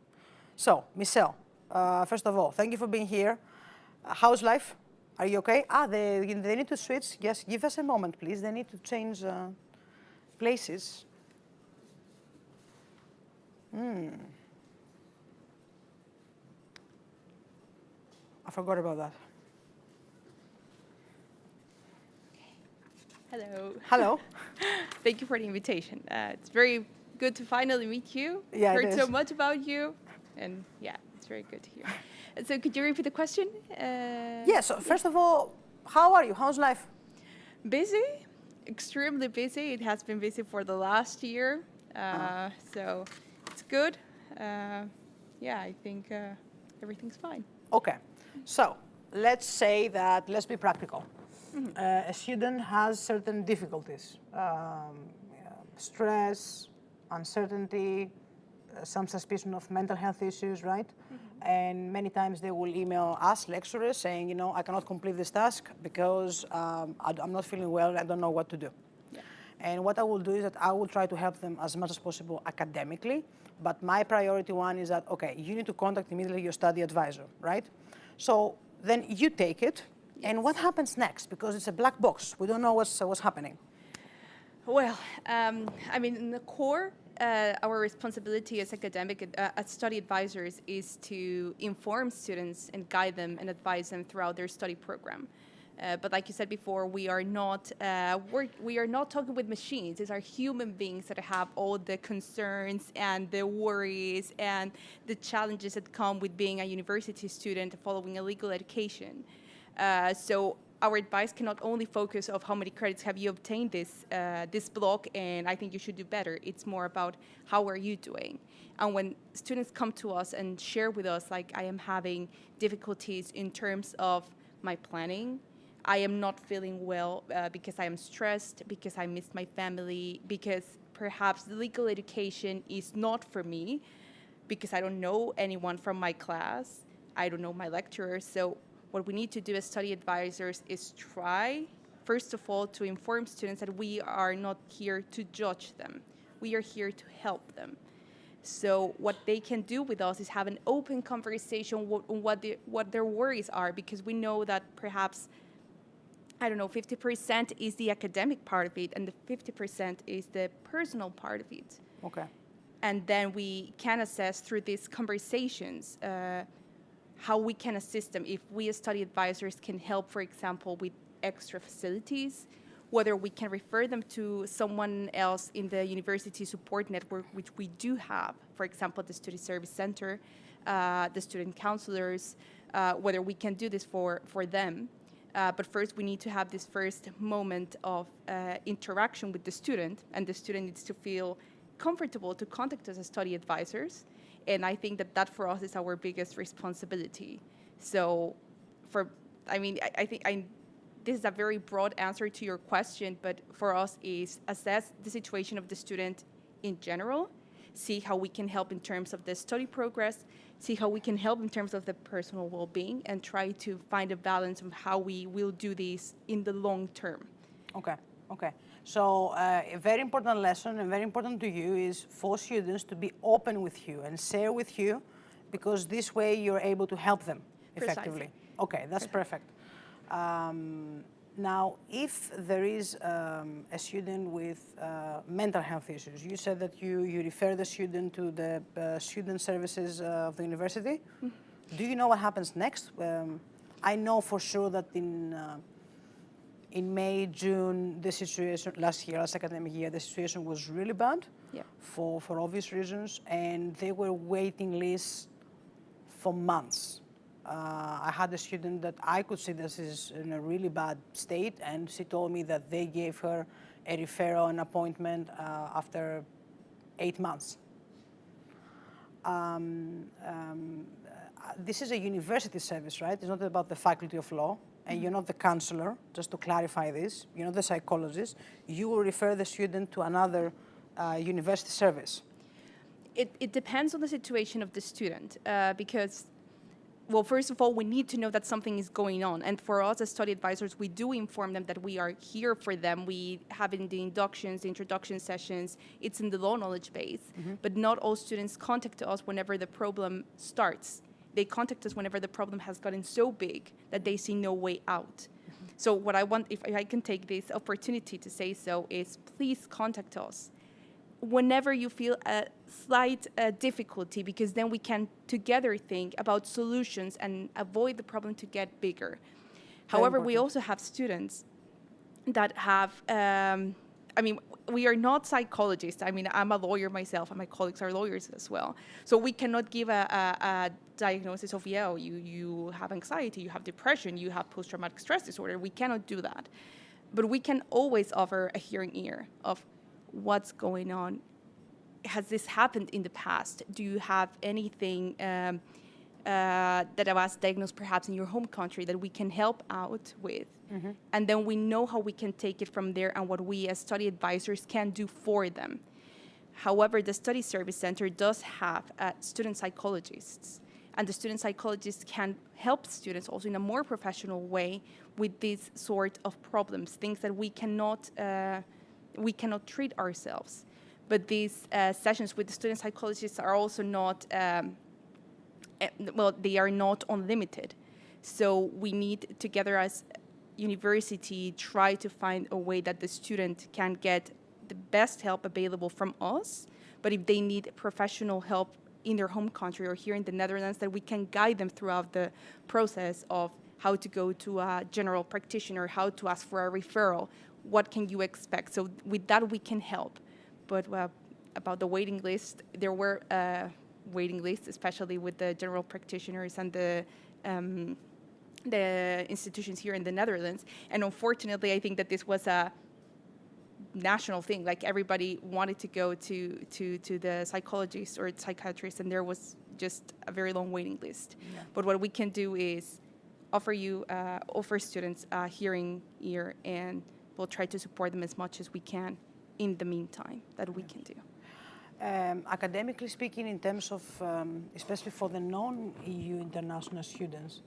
So, Michelle, first of all, thank you for being here. How's life? Are you okay? They need to switch. Yes, give us a moment, please. They need to change places. I forgot about that. Hello. Hello. Thank you for the invitation. It's very good to finally meet you. Yeah, Heard so much about you, and yeah, it's very good to hear. So could you repeat the question? Yes. So first of all, how are you? How's life? Busy, extremely busy. It has been busy for the last year, so it's good. Yeah, I think everything's fine. Okay. So let's be practical. A student has certain difficulties, stress, uncertainty, some suspicion of mental health issues, right? And many times they will email us, lecturers, saying, you know, I cannot complete this task because I'm not feeling well, I don't know what to do. Yeah. And what I will do is that I will try to help them as much as possible academically, but my priority one is that, okay, you need to contact immediately your study advisor, right? So then you take it, and what happens next? Because it's a black box. We don't know what's happening. Well, I mean, in the core, our responsibility as as study advisors is to inform students and guide them and advise them throughout their study program. But like you said before, we are not talking with machines. These are human beings that have all the concerns and the worries and the challenges that come with being a university student following a legal education. So our advice can not only focus of how many credits have you obtained this block, and I think you should do better. It's more about how are you doing. And when students come to us and share with us, like, I am having difficulties in terms of my planning, I am not feeling well because I am stressed, because I missed my family, because perhaps the legal education is not for me, because I don't know anyone from my class, I don't know my lecturers. So what we need to do as study advisors is try, first of all, to inform students that we are not here to judge them. We are here to help them. So what they can do with us is have an open conversation on what their worries are, because we know that perhaps, I don't know, 50% is the academic part of it, and the 50% is the personal part of it. Okay. And then we can assess through these conversations how we can assist them. If we as study advisors can help, for example, with extra facilities, whether we can refer them to someone else in the university support network, which we do have, for example, the Student Service Center, the student counselors, whether we can do this for them. But first, we need to have this first moment of interaction with the student, and the student needs to feel comfortable to contact us as study advisors. And I think that for us is our biggest responsibility. So, I think this is a very broad answer to your question, but for us is assess the situation of the student in general, see how we can help in terms of the study progress, see how we can help in terms of the personal well-being, and try to find a balance of how we will do this in the long term. Okay. So a very important lesson and very important to you is for students to be open with you and share with you, because this way you're able to help them effectively. Precisely. Okay, that's perfect. Now, if there is a student with mental health issues, you said that you refer the student to the student services of the university. Do you know what happens next? I know for sure that in May, June, the situation, last academic year, the situation was really bad for obvious reasons, and they were waiting lists for months. I had a student that I could see this is in a really bad state, and she told me that they gave her a referral and appointment after 8 months. This is a university service, right? It's not about the Faculty of Law, and you're not the counselor, just to clarify this. You're not the psychologist. You will refer the student to another university service. It depends on the situation of the student, because, well, first of all, we need to know that something is going on. And for us as study advisors, we do inform them that we are here for them. We have in the inductions, the introduction sessions, it's in the law knowledge base. But not all students contact us whenever the problem starts. They contact us whenever the problem has gotten so big that they see no way out. So what I want, if I can take this opportunity to say so, is please contact us whenever you feel a slight difficulty, because then we can together think about solutions and avoid the problem to get bigger. However, we also have students that have, we are not psychologists. I mean, I'm a lawyer myself, and my colleagues are lawyers as well. So we cannot give a diagnosis of, you have anxiety, you have depression, you have post-traumatic stress disorder. We cannot do that. But we can always offer a hearing ear of what's going on. Has this happened in the past? Do you have anything that was diagnosed perhaps in your home country that we can help out with? And then we know how we can take it from there and what we as study advisors can do for them. However, the Study Service Center does have student psychologists, and the student psychologists can help students also in a more professional way with these sort of problems, things that we cannot treat ourselves. But these sessions with the student psychologists are also not, they are not unlimited. So we need together as university try to find a way that the student can get the best help available from us. But if they need professional help in their home country or here in the Netherlands, that we can guide them throughout the process of how to go to a general practitioner, how to ask for a referral, what can you expect. So with that, we can help. But about the waiting list, there were waiting lists, especially with the general practitioners and the institutions here in the Netherlands. And unfortunately, I think that this was a national thing. Like everybody wanted to go to the psychologist or psychiatrist, and there was just a very long waiting list. Yeah. But what we can do is offer students a hearing ear, and we'll try to support them as much as we can in the meantime that we can do. Academically speaking, in terms of, especially for the non-EU international students,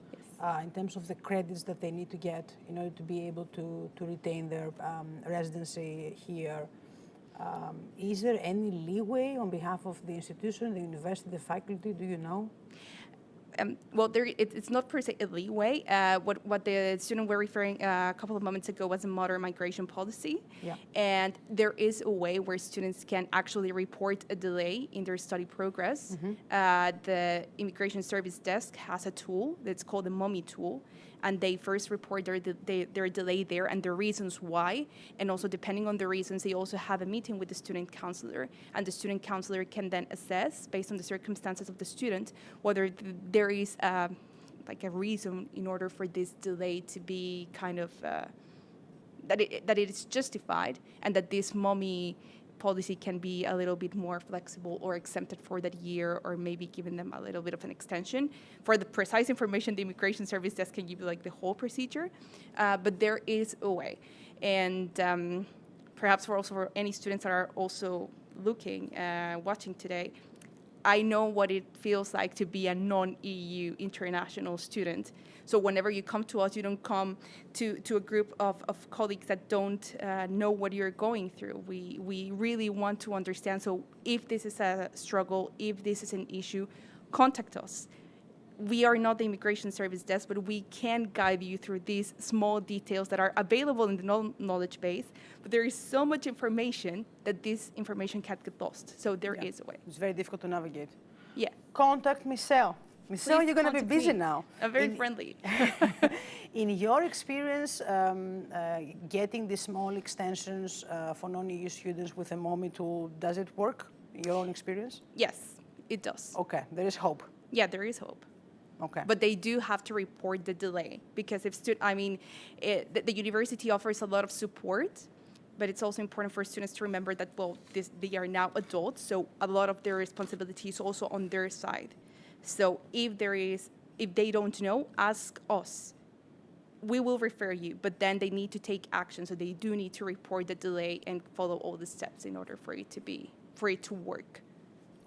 in terms of the credits that they need to get in order to be able to retain their residency here, is there any leeway on behalf of the institution, the university, the faculty, do you know? Well, it's not per se a leeway. What the student were referring a couple of moments ago was a modern migration policy. Yeah. And there is a way where students can actually report a delay in their study progress. Mm-hmm. The Immigration Service Desk has a tool that's called the Harmonie tool. And they first report their delay there and the reasons why. And also, depending on the reasons, they also have a meeting with the student counselor. And the student counselor can then assess, based on the circumstances of the student, whether there is like a reason in order for this delay to be kind of, that it is justified, and that this Harmonie policy can be a little bit more flexible or exempted for that year, or maybe giving them a little bit of an extension. For the precise information, the Immigration Service Desk can give you like the whole procedure, but there is a way. And perhaps for any students that are also looking, watching today, I know what it feels like to be a non-EU international student. So whenever you come to us, you don't come to a group of colleagues that don't know what you're going through. We really want to understand. So if this is a struggle, if this is an issue, contact us. We are not the Immigration Service Desk, but we can guide you through these small details that are available in the knowledge base. But there is so much information that this information can't get lost. So there is a way. It's very difficult to navigate. Yeah. Contact Michelle. Michelle, you're going to be busy now. I'm very friendly. In your experience, getting the small extensions for non-EU students with a Harmonie tool, does it work in your own experience? Yes, it does. Okay, there is hope. Yeah, there is hope. Okay. But they do have to report the delay, because if the university offers a lot of support, but it's also important for students to remember that, well, they are now adults, so a lot of their responsibility is also on their side. So if they don't know, ask us. We will refer you, but then they need to take action. So they do need to report the delay and follow all the steps in order for it to work.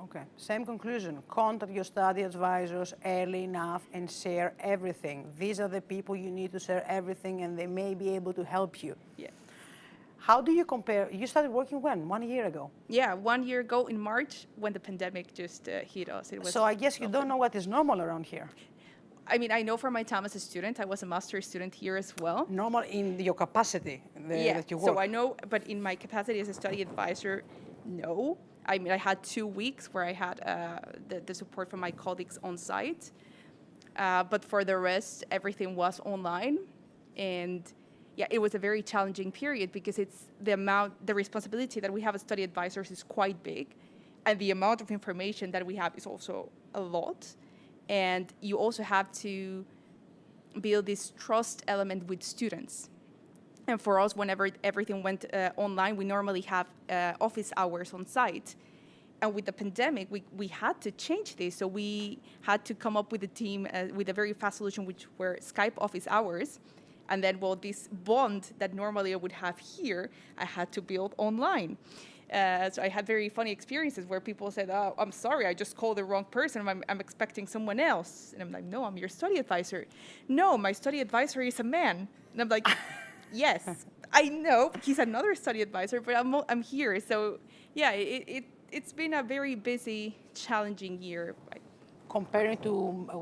Okay, same conclusion. Contact your study advisors early enough and share everything. These are the people you need to share everything, and they may be able to help you. Yeah. How do you compare? You started working when? 1 year ago? Yeah, 1 year ago in March, when the pandemic just hit us. So I guess you don't know what is normal around here. I mean, I know from my time as a student, I was a master's student here as well. Normal in your capacity that you work. So I know, but in my capacity as a study advisor, no. I mean, I had 2 weeks where I had the support from my colleagues on site. But for the rest, everything was online. And yeah, it was a very challenging period, because it's the responsibility that we have as study advisors is quite big. And the amount of information that we have is also a lot. And you also have to build this trust element with students. And for us, whenever everything went online, we normally have office hours on site. And with the pandemic, we had to change this. So we had to come up with a team with a very fast solution, which were Skype office hours. And then, well, this bond that normally I would have here, I had to build online. So I had very funny experiences where people said, "Oh, I'm sorry, I just called the wrong person. I'm expecting someone else." And I'm like, "No, I'm your study advisor." "No, my study advisor is a man." And I'm like, "Yes, I know, he's another study advisor, but I'm here." So yeah, it's been a very busy, challenging year. Comparing to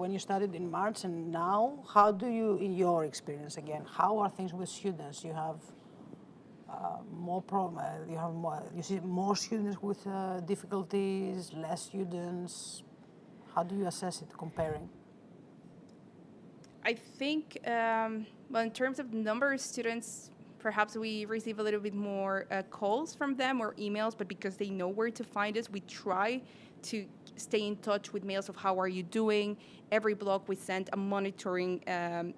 when you started in March and now, how do you, in your experience again, how are things with students? You have more problem. You see more students with difficulties, less students. How do you assess it comparing? I think, well, in terms of number of students, perhaps we receive a little bit more calls from them or emails, but because they know where to find us, we try to stay in touch with mails of how are you doing. Every block we send a monitoring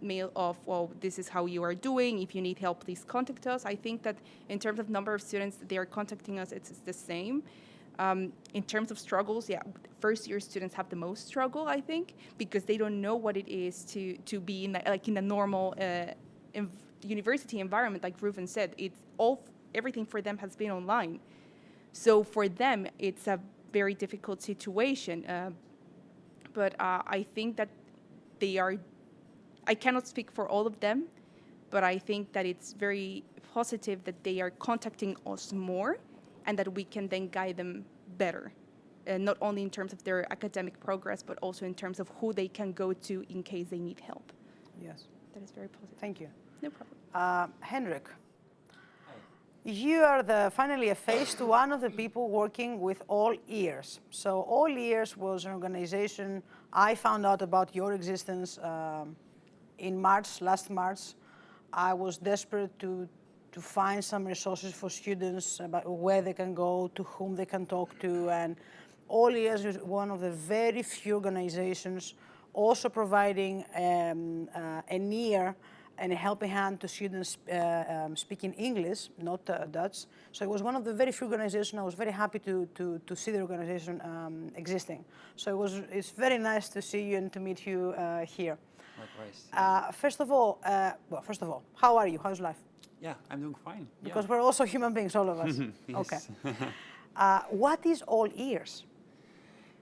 mail of, well, this is how you are doing. If you need help, please contact us. I think that in terms of number of students, they are contacting us, it's the same. In terms of struggles, yeah, first-year students have the most struggle, I think, because they don't know what it is to be in in a normal university environment. Like Ruben said, everything for them has been online. So for them, it's a very difficult situation. But I think that I cannot speak for all of them, but I think that it's very positive that they are contacting us more and that we can then guide them better, not only in terms of their academic progress, but also in terms of who they can go to in case they need help. Yes. That is very positive. Thank you. No problem. Henrik, you are finally a face to one of the people working with All Ears. So All Ears was an organization. I found out about your existence in last March. I was desperate to find some resources for students about where they can go, to whom they can talk to, and All Ears is one of the very few organizations also providing an ear and a helping hand to students speaking English, not Dutch. So it was one of the very few organizations. I was very happy to see the organization existing. So it's very nice to see you and to meet you here. Likewise. First of all, how are you? How's life? Yeah, I'm doing fine. Because we're also human beings, all of us. Yes. Okay. What is All Ears?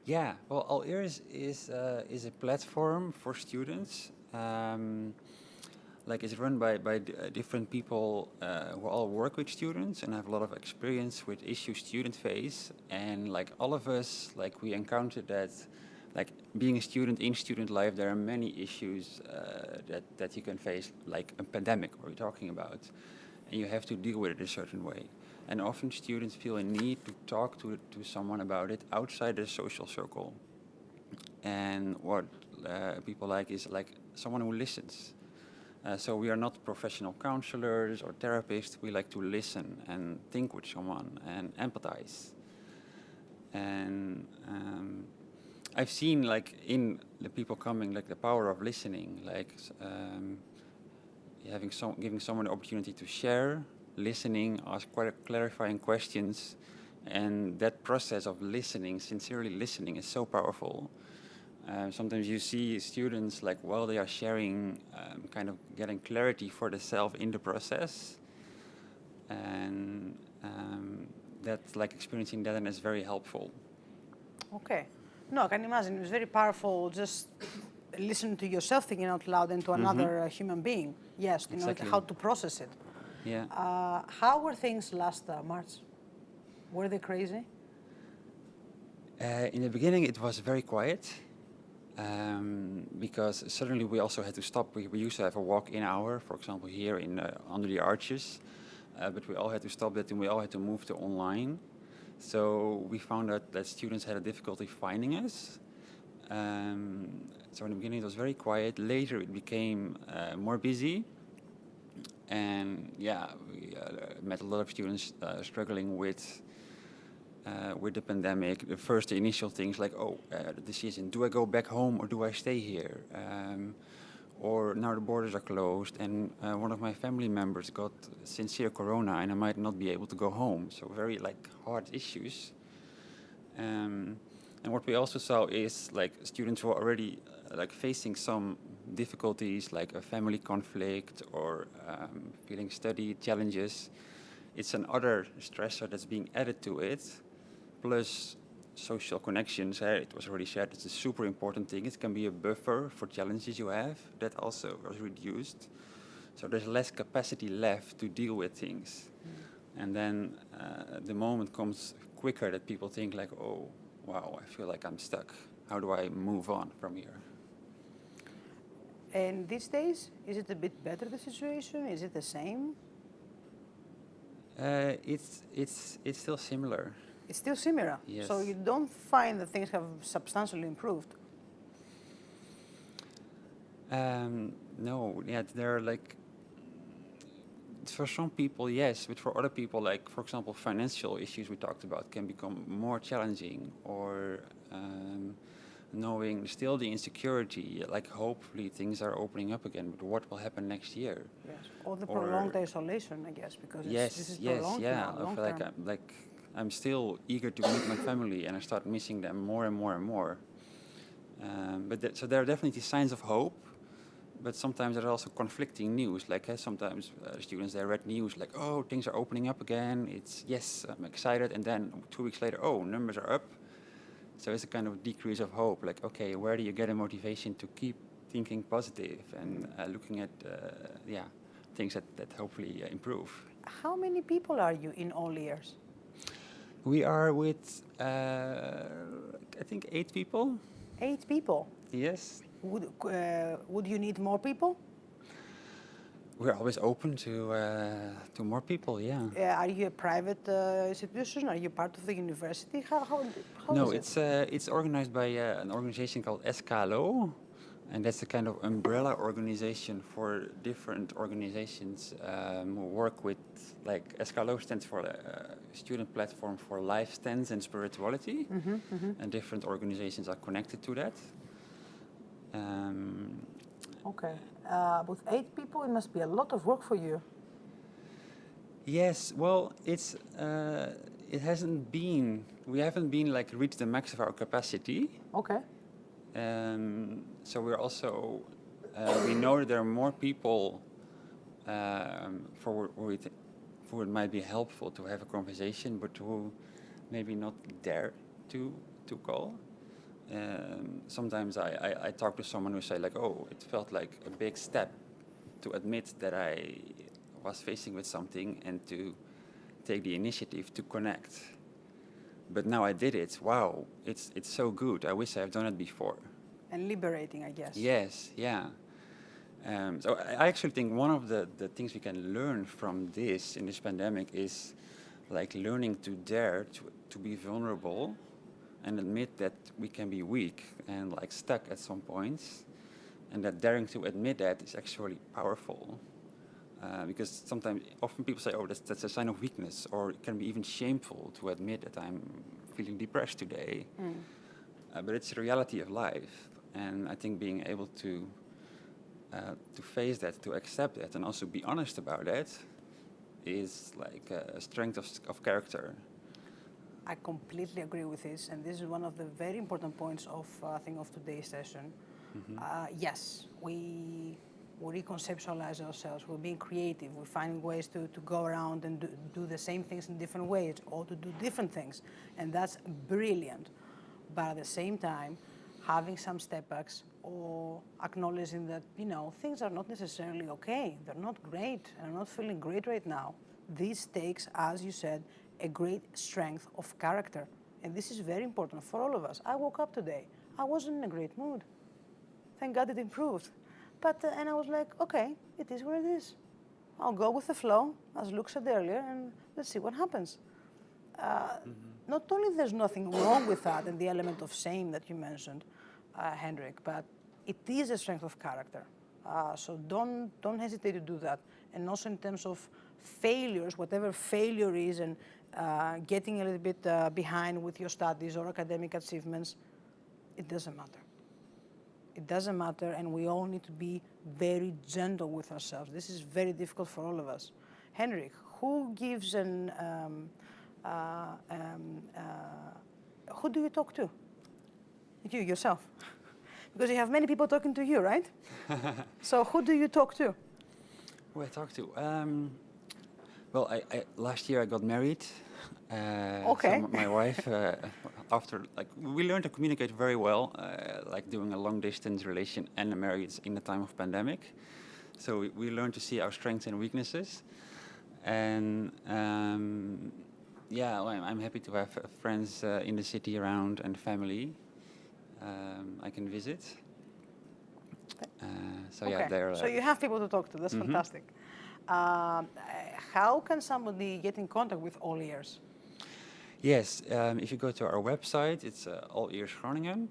Yeah, well, All Ears is a platform for students. It's run by different people who all work with students and have a lot of experience with issues students face. And like all of us, we encountered that, being a student in student life, there are many issues that you can face, like a pandemic we're talking about, and you have to deal with it a certain way. And often students feel a need to talk to someone about it outside the social circle. And what people like is someone who listens. So we are not professional counselors or therapists. We like to listen and think with someone and empathize. And I've seen in the people coming the power of listening, giving someone the opportunity to share, listening, ask clarifying questions, and that process of listening, sincerely listening, is so powerful. Sometimes you see students while they are sharing, kind of getting clarity for the self in the process, and that's experiencing that, and it's very helpful. Okay. No, I can imagine. It was very powerful just listen to yourself thinking out loud and to another human being. Yes, you exactly. know how to process it. Yeah. How were things last March? Were they crazy? In the beginning, it was very quiet. Because suddenly we also had to stop. We used to have a walk-in hour, for example, here under the arches, but we all had to stop that, and we all had to move to online. So we found out that students had a difficulty finding us. So in the beginning it was very quiet. Later it became more busy, and yeah, we met a lot of students struggling with the pandemic. The initial things the decision, do I go back home or do I stay here? Or now the borders are closed, and one of my family members got severe corona and I might not be able to go home. So very hard issues. And what we also saw is students who are already facing some difficulties, like a family conflict or feeling study challenges. It's another stressor that's being added to it. Plus social connections, it was already shared, it's a super important thing. It can be a buffer for challenges you have. That also was reduced. So there's less capacity left to deal with things. And then the moment comes quicker that people think oh, wow, I feel like I'm stuck. How do I move on from here? And these days, is it a bit better, the situation? Is it the same? It's still similar. It's still similar. Yes. So you don't find that things have substantially improved? No, yeah, there are like, for some people, yes, but for other people, like, for example, financial issues we talked about can become more challenging, or knowing still the insecurity, like, hopefully things are opening up again, but what will happen next year? Yes. Or the Or- prolonged isolation, I guess, because this Yes, is yes, prolonged yeah. now, I long feel like term. I'm still eager to meet my family, and I start missing them more and more and more. So there are definitely signs of hope, but sometimes there are also conflicting news. Like sometimes students, they read news like, oh, things are opening up again. It's, yes, I'm excited, and then 2 weeks later, oh, numbers are up. So it's a kind of decrease of hope. Like, okay, where do you get a motivation to keep thinking positive and looking at things that hopefully improve? How many people are you in all years? We are with, I think, 8 people. 8 people. Yes. Would you need more people? We're always open to more people, yeah. Are you a private institution? Are you part of the university? How No, is it? it's organized by an organization called SKLO, and that's a kind of umbrella organization for different organizations who work with, like, SKLO stands for Student Platform for Life, Stance and Spirituality, and different organizations are connected to that. Okay. With 8 people, it must be a lot of work for you. Yes, well, it hasn't been, we haven't been like reached the max of our capacity. Okay. So we're also, we know that there are more people for who it might be helpful to have a conversation, but who maybe not dare to call. Sometimes I talk to someone who say like, oh, it felt like a big step to admit that I was facing with something and to take the initiative to connect. But now I did it. Wow, it's so good. I wish I had done it before. And liberating, I guess. Yes, yeah. So I actually think one of the things we can learn from this in this pandemic is like learning to dare to be vulnerable and admit that we can be weak and like stuck at some points, and that daring to admit that is actually powerful. Because often people say, oh, that's a sign of weakness, or it can be even shameful to admit that I'm feeling depressed today. But it's the reality of life, and I think being able to face that, to accept that, and also be honest about that is like a strength of character. I completely agree with this, and this is one of the very important points of I think of today's session. Yes, we reconceptualize ourselves. We're being creative. We're finding ways to go around and do the same things in different ways, or to do different things, and that's brilliant. But at the same time, having some step backs or acknowledging that things are not necessarily okay. They're not great, and I'm not feeling great right now. This takes, as you said, a great strength of character. And this is very important for all of us. I woke up today. I wasn't in a great mood. Thank God it improved. But, and I was like, okay, it is what it is. I'll go with the flow, as Luke said earlier, and let's see what happens. Not only there's nothing wrong with that and the element of shame that you mentioned, Hendrik, but it is a strength of character. So don't hesitate to do that. And also in terms of failures, whatever failure is, and getting a little bit behind with your studies or academic achievements, it doesn't matter. It doesn't matter, and we all need to be very gentle with ourselves. This is very difficult for all of us. Henrik, who gives who do you talk to? You, yourself. Because you have many people talking to you, right? So who do you talk to? Who I talk to? Well, I last year I got married. Okay. So my wife, after we learned to communicate very well, like doing a long distance relation and a marriage in the time of pandemic. So we learned to see our strengths and weaknesses, and yeah, well, I'm happy to have friends in the city around and family I can visit. So okay. yeah, they're. So you have people to talk to. That's fantastic. How can somebody get in contact with All Ears? Yes, if you go to our website, it's All Ears Groningen.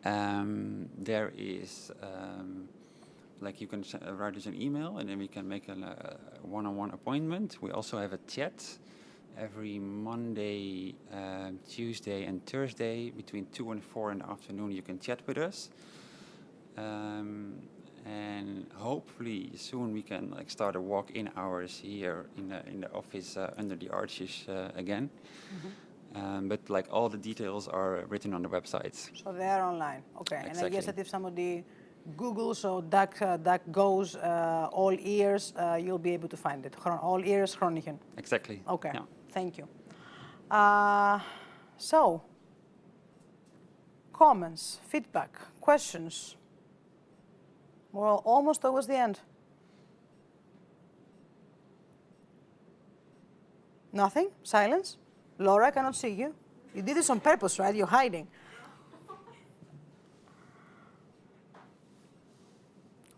There is like you can write us an email and then we can make a one-on-one appointment. We also have a chat every Monday, Tuesday and Thursday between 2 and 4 in the afternoon. You can chat with us. And hopefully soon we can like start a walk-in hours here in the office under the arches again. But like all the details are written on the website. So they are online. Okay. And I guess Exactly. that if somebody Googles or duck goes all ears, you'll be able to find it. All ears Groningen. Exactly. Okay. Yeah. Thank you. So, comments, feedback, questions. We're almost towards the end. Nothing? Silence? Laura, I cannot see you. You did this on purpose, right? You're hiding.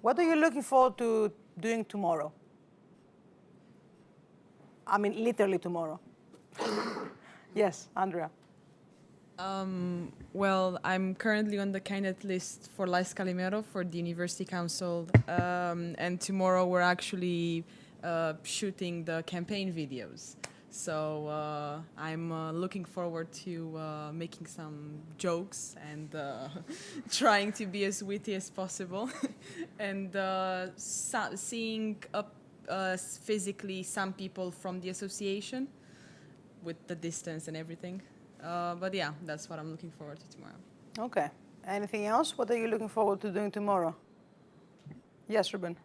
What are you looking forward to doing tomorrow? I mean, literally tomorrow. Yes, Andrea. Well, I'm currently on the candidate list for Lais Calimero for the University Council, and tomorrow we're actually shooting the campaign videos. So I'm looking forward to making some jokes and trying to be as witty as possible, and seeing up physically some people from the association with the distance and everything. But yeah, that's what I'm looking forward to tomorrow. Okay. Anything else? What are you looking forward to doing tomorrow? Yes, Ruben.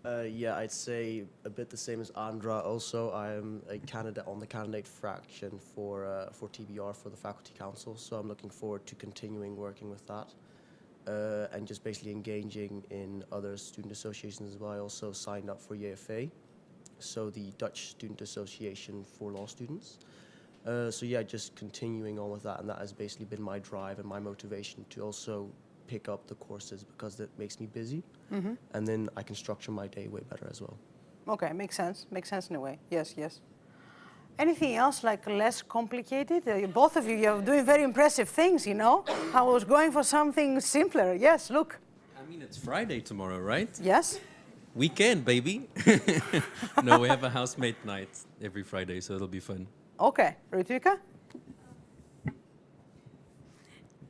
Yeah, I'd say a bit the same as Andra. Also, I'm a candidate on the candidate fraction for TBR for the Faculty Council, so I'm looking forward to continuing working with that and just basically engaging in other student associations as well. I also signed up for JFA, so the Dutch Student Association for Law Students. So yeah, just continuing on with that, and that has basically been my drive and my motivation to also pick up the courses because that makes me busy, and then I can structure my day way better as well. Okay, makes sense. Makes sense in a way. Yes, yes. Anything else like less complicated? Both of you, you're doing very impressive things, you know? I was going for something simpler. Yes, look. I mean, it's Friday tomorrow, right? Yes? Weekend, baby. No, we have a housemate night every Friday, so it'll be fun. Okay. Ritvika?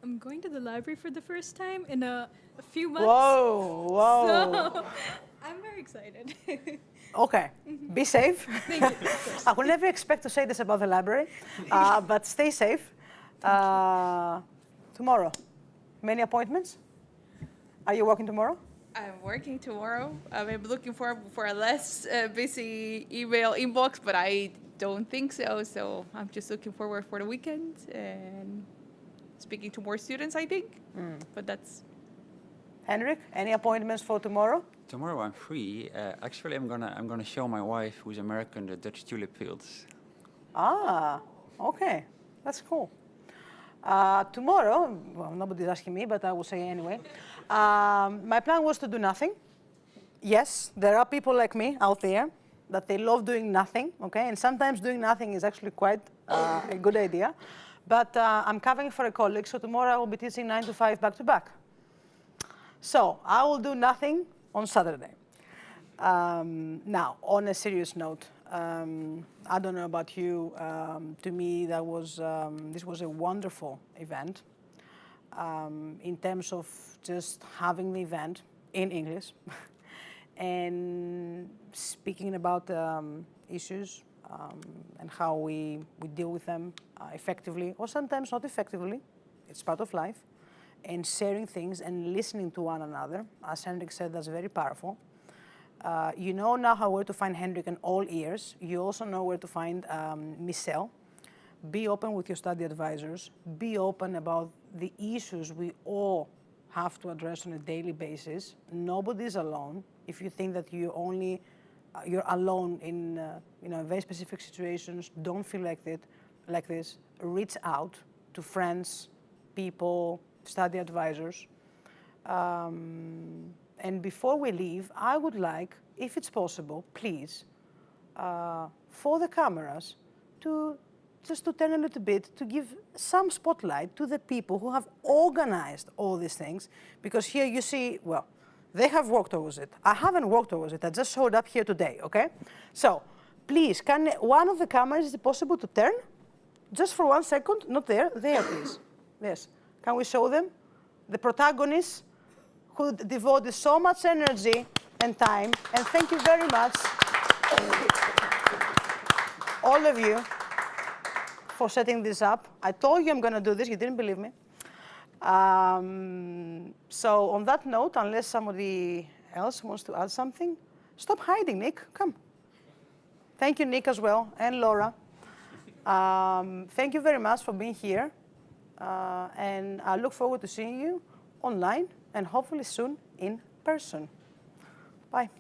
I'm going to the library for the first time in a few months. Whoa, whoa. So I'm very excited. Okay, be safe. Thank you. I will never expect to say this about the library, but stay safe. Tomorrow, many appointments? Are you working tomorrow? I'm working tomorrow. I'm looking for a less busy email inbox, but I don't think so. So I'm just looking forward for the weekend and speaking to more students, I think. But that's... Henrik, any appointments for tomorrow? Tomorrow I'm free. Actually, I'm gonna show my wife, who's American, the Dutch tulip fields. Ah, okay, that's cool. Tomorrow, well, nobody's asking me, but I will say anyway. My plan was to do nothing. Yes, there are people like me out there that they love doing nothing, okay? And sometimes doing nothing is actually quite a good idea. But I'm covering for a colleague, so tomorrow I will be teaching 9 to 5 back to back. So I will do nothing on Saturday. Now, on a serious note, I don't know about you. To me, this was a wonderful event in terms of just having the event in English and speaking about issues and how we deal with them effectively or sometimes not effectively. It's part of life. And sharing things and listening to one another. As Henrik said, that's very powerful. You know now where to find Henrik in all ears. You also know where to find Michelle. Be open with your study advisors. Be open about the issues we all have to address on a daily basis. Nobody's alone. If you think that you're alone in very specific situations, don't feel like this. Reach out to friends, people, study advisors. And before we leave, I would like, if it's possible, please, for the cameras, to just to turn a little bit, to give some spotlight to the people who have organized all these things. Because here you see, well, they have worked towards it. I haven't worked towards it. I just showed up here today, okay? So please, can one of the cameras, is it possible to turn? Just for 1 second, not there, there please. Yes, can we show them? The protagonists who devoted so much energy and time, and thank you very much, all of you, for setting this up. I told you I'm gonna do this, you didn't believe me. So on that note, unless somebody else wants to add something, stop hiding, Nick, come. Thank you, Nick, as well, and Laura. Thank you very much for being here. And I look forward to seeing you online and hopefully soon in person. Bye.